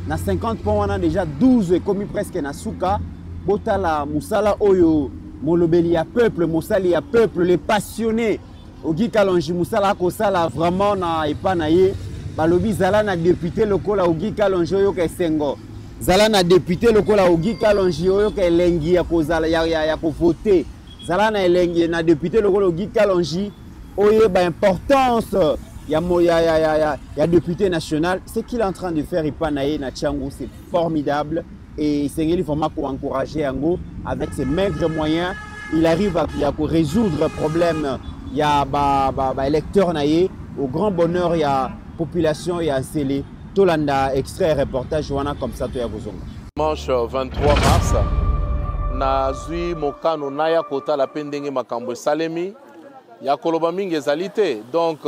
Dans 50 ponts, on a déjà 12 commis presque na Souka. Botala Moussala Oyo, Molobeli à peuple, Moussali à peuple, les passionnés. Ogi Kalonji Moussala Kosala vraiment na epanaye. Balobi zala na député lokola Ogi Kalonji oyo ke sengo. Zala na député lokola Ogi Kalonji oyo ke lengi ya kozala ya ko voter. Zala na lengi na député lokola Ogi Kalonji oyo ba importance ya député national. Ce qu'il est en train de faire ipanaye na Tchango, c'est formidable et Sengeli vraiment pour encourager Yango avec ses maigres moyens, il arrive à résoudre le problème ya ba électeur naye au grand bonheur ya population et scellé. Tolanda extrait reportage wana comme ça to ya bozonga. Dimanche 23 mars na zui mokano na ya kota la pendenge makambo salemi ya koloba mingi ezalité donc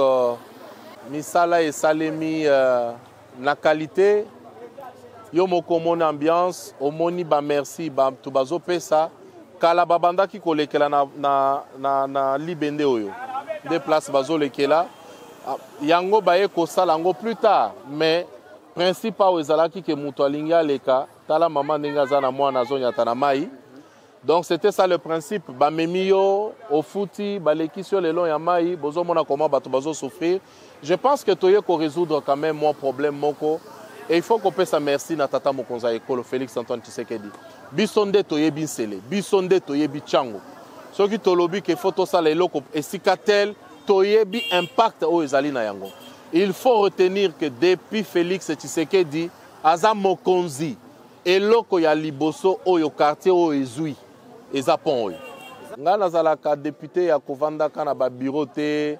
misala et salemi na qualité yo moko mon ambiance omoni ba merci ba tubazo pesa kala babanda ki kolekela na libende oyo des places bazo lekela yango baye kosala yango plus tard mais principe au ezalaki ke muto alingi aleka tala mama ndenge aza na mwana azonyata na mai donc c'était ça le principe bamemi yo ofuti baleki sur le long ya mai bozomona comment bato bazo souffrir. Je pense que toye ko résoudre quand même mon problème moko et il faut qu'on pesa merci na tata mokonza ekolo Félix Antoine Tshisekedi bisonde toye binsele bisonde toye bichango soki tolobi ke photo sala eloko esikatel toyebi impact o ezali na yango. Il faut retenir que depuis Félix Tshisekedi aza mokonzi eloko ya liboso oyo quartier o ezui ezapon oyo nga nazalaka député ya kovandaka na ba bureau te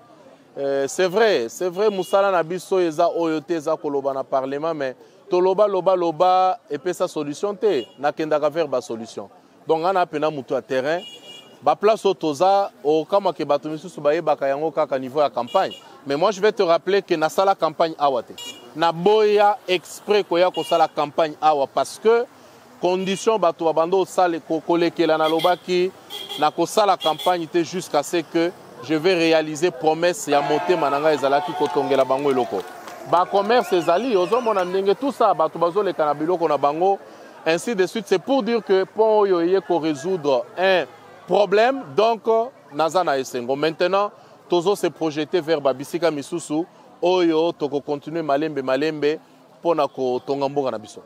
c'est vrai musala na biso eza oyo te eza koloba na parlement mais toloba epesa solution te nakendaka vers ba solution donc nga na pena mutu ya terrain ba place otoza o kama ke bato misusu bayebaka yango kaka niveau ya campagne. Mais moi je vais te rappeler que na sala campagne awate na boya exprès koya ko sala campagne awa parce que condition bato babando sale kolekela na lobaki na ko sala campagne te jusqu'à ce que je vais réaliser promesse ya monter mananga ezalaki kotongela bango eloko ba commerce ezali ozomona ndenge tout ça bato bazoleka na biloko na bango ainsi de suite. C'est pour dire que pour résoudre un problème, donc, Nazana Esengo. Maintenant, Tozo s'est projeté vers Babisika Misusu, Oyo, Toko continue Malembe, pour Nako Tongamboka Nabiso.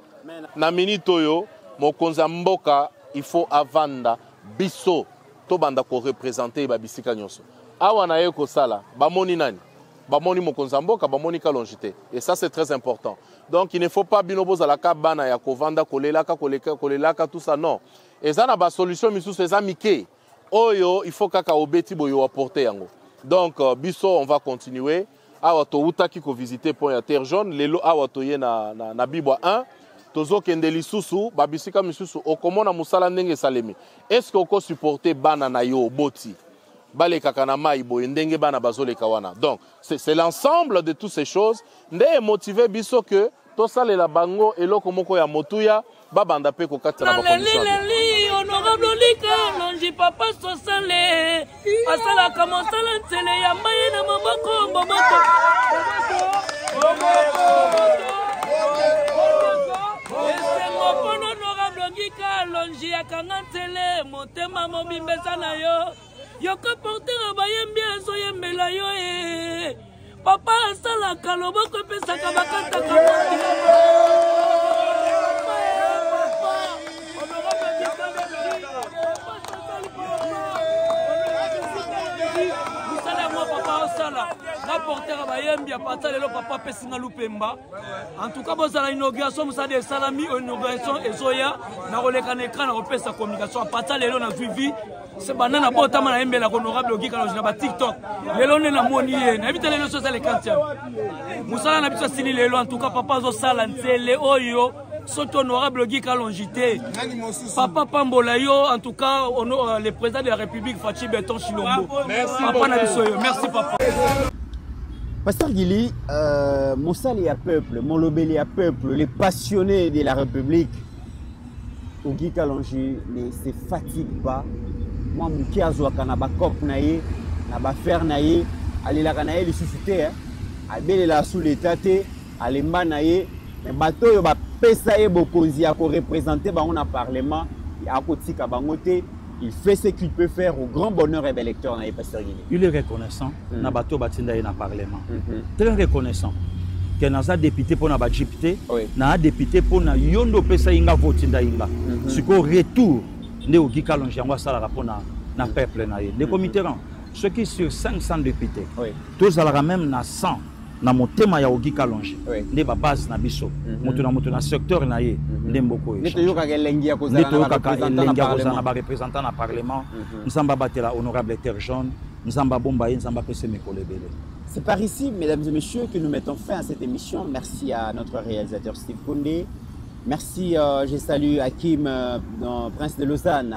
Na minute Oyo, Mokonza Mboka, il faut avanda Biso, Tobanda ko représenter Babisika Nyonso. Awana Eko Sala, Bamoni Nani. Bamoni Mokonzamboka, Bamoni Kalongité. Et ça, c'est très important. Donc, il ne faut pas binobo zalaka bana ya kovanda kolelaka tout ça, non. Et ça, na solution misu c'est ça mike. Oyo, il faut kaka obeti boyo apporter yango. Donc, biso, on va continuer. Awa to utaki ko visiter point ya terre jaune, lelo awa to ye na Bibwa 1. Tozo kendeli susu, babisika misusu okomona musala ndenge salemi. Est-ce que oko supporter bana na yo boti? Donc, c'est l'ensemble de toutes ces choses. Ndé motivé biso que tout ça les la bango et loko moko ya motuya babanda pe ko katela ba condition. Honorable Lika, longi papa sosale. Asala kama sala tele ya maye na mabako mabako. Honorable Lika, longi ya kangantele motema mobimbeza na yo. Yoko porter abayembi azo yembela yo e papa asala kalobo ko pesa ka bakata ka porter abayembi apata lelo papa pesinga lupemba en tout cas bozala inauguration musade salami inauguration ezoya na koleka na écran na kopesa communication apata lelo na suivi c'est banana botama na embela honorable Ogika na ba TikTok lelo ne na moni ye na bitele lelo so sala kantia musala na biso sili lelo en tout cas papa zo sala ntele oyo soto honorable Ogika longité papa pambola yo en tout cas le président de la République Fachi Beton Chilombo papa na biso yo merci papa. Pasteur Guili, Moussali à peuple, Molobeli à peuple, les passionnés de la République, Ogi Kalonji ne se fatigue pas. Moi, Mouki Azouaka na ba kop naye, na ba fer naye, ali la kanaye li suscité, abele la sous l'état te, alemba naye, mais bateau yo ba pesa e bokonzi a ko représenter ba on a parlement, a ko tika bangote. Il fait ce qu'il peut faire au grand bonheur et électeur dans les pasteurs guinéens. Il est reconnaissant. Na bateau batinda na parlement. Très reconnaissant. Que na député pour na ba député, na député pour na yondo pesa inga votinda inga. Ce qu'au retour ne Ogi Kalonji yango sala pour na peuple na ye. Les comités ceux qui sur 500 députés. Tous ala même na 100 na motema ya Ogi Kalonji. Ne ba base na biso. Moto na secteur na ye. Ndemboko ye. Neto yoka kelengi ya kozala na ba représentant na parlement. Nzamba batela honorable terre jaune. Nzamba bomba ye nzamba pese mekolebele. C'est par ici, mesdames et messieurs, que nous mettons fin à cette émission. Merci à notre réalisateur Steve Koundé. Merci, je salue Hakim, Prince de Lausanne,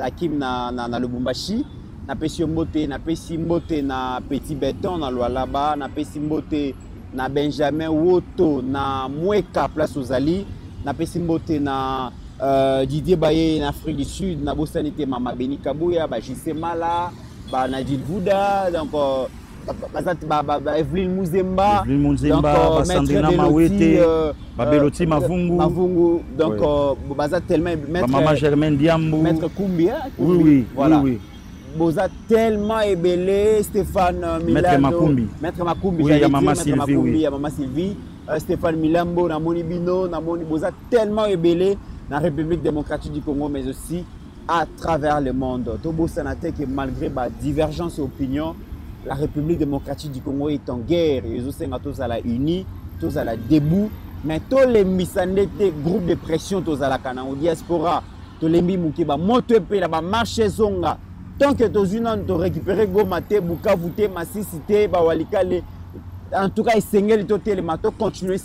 Hakim na Lubumbashi. Na pesi mbote na Petit Béton na Lualaba, na pesi mbote na Benjamin Woto na Mweka place Ozali, na pesi mbote na Didier Baye en Afrique du Sud, na Bosanité Mama Beni Kabouya, ba Jisemala, ba Nadine Bouda, donc Evelyne Mouzemba, donc Sandrina Mawete, Babeloti Mavungu, donc tellement Maman Germaine Diambou, Maître Koumbia, oui, voilà. Oui. Boza tellement ébélé, Stéphane Milano, Maître Makumbi, oui, il y a Maman Sylvie, oui. Maman Sylvie, Stéphane Milambo, Namoni Bino, Namoni Boza tellement ébélé dans la République démocratique du Congo, mais aussi à travers le monde. Tobo Sanate que malgré la divergence d'opinion, la République démocratique du Congo est en guerre. Ils ont tous à la unis, tous à la debout, mais tous les misandete groupes de pression, tous à la Cana, au diaspora, tous les Mimoukiba, Montepe, là-bas, marché Zonga. Tant que tu as récupéré Gomate, Bukavu, Massicité, Bawalikale, en tout cas, il faut continuer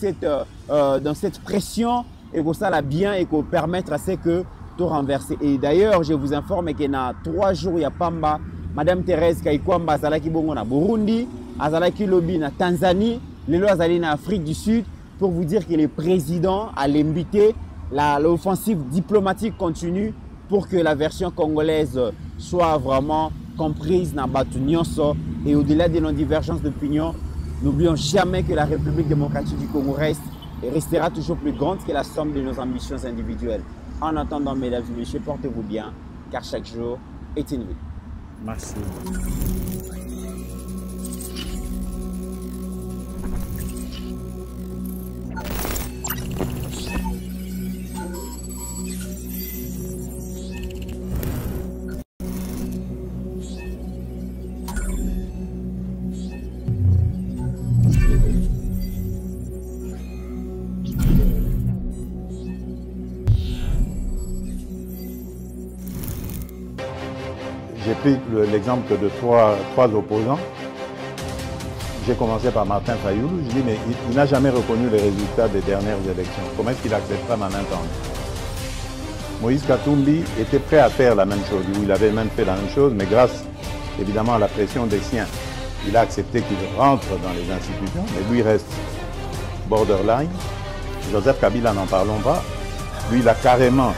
dans cette pression et que ça l'a bien et qu'on permettre à ce que tu renverses. Et d'ailleurs, je vous informe qu'il y a 3 jours, il y a Pamba, Madame Thérèse Kaikwamba, Azalaki Bongo na Burundi, Azalaki Lobi na Tanzanie, Lelo Azali na Afrique du Sud, pour vous dire que le président a l'invité, l'offensive diplomatique continue pour que la version congolaise soit vraiment comprise dans Batu Nyonso. Et au-delà de nos divergences d'opinion, n'oublions jamais que la République démocratique du Congo reste restera toujours plus grande que la somme de nos ambitions individuelles. En attendant, mesdames et messieurs, portez-vous bien, car chaque jour est une vie. Merci. J'ai pris l'exemple de trois opposants. J'ai commencé par Martin Fayoulou. Je dis, mais il n'a jamais reconnu les résultats des dernières élections. Comment est-ce qu'il acceptera ma main tendue? Moïse Katumbi était prêt à faire la même chose. Il avait même fait la même chose, mais grâce évidemment à la pression des siens, il a accepté qu'il rentre dans les institutions, mais lui reste borderline. Joseph Kabila, n'en parlons pas. Lui, il a carrément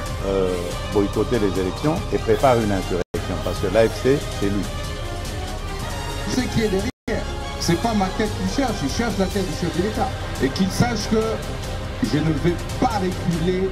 boycotté les élections et prépare une insurrection. Parce que l'AFC, c'est lui. Ce qui est derrière, c'est pas ma tête qui cherche, il cherche la tête du chef de l'État. Et qu'il sache que je ne vais pas reculer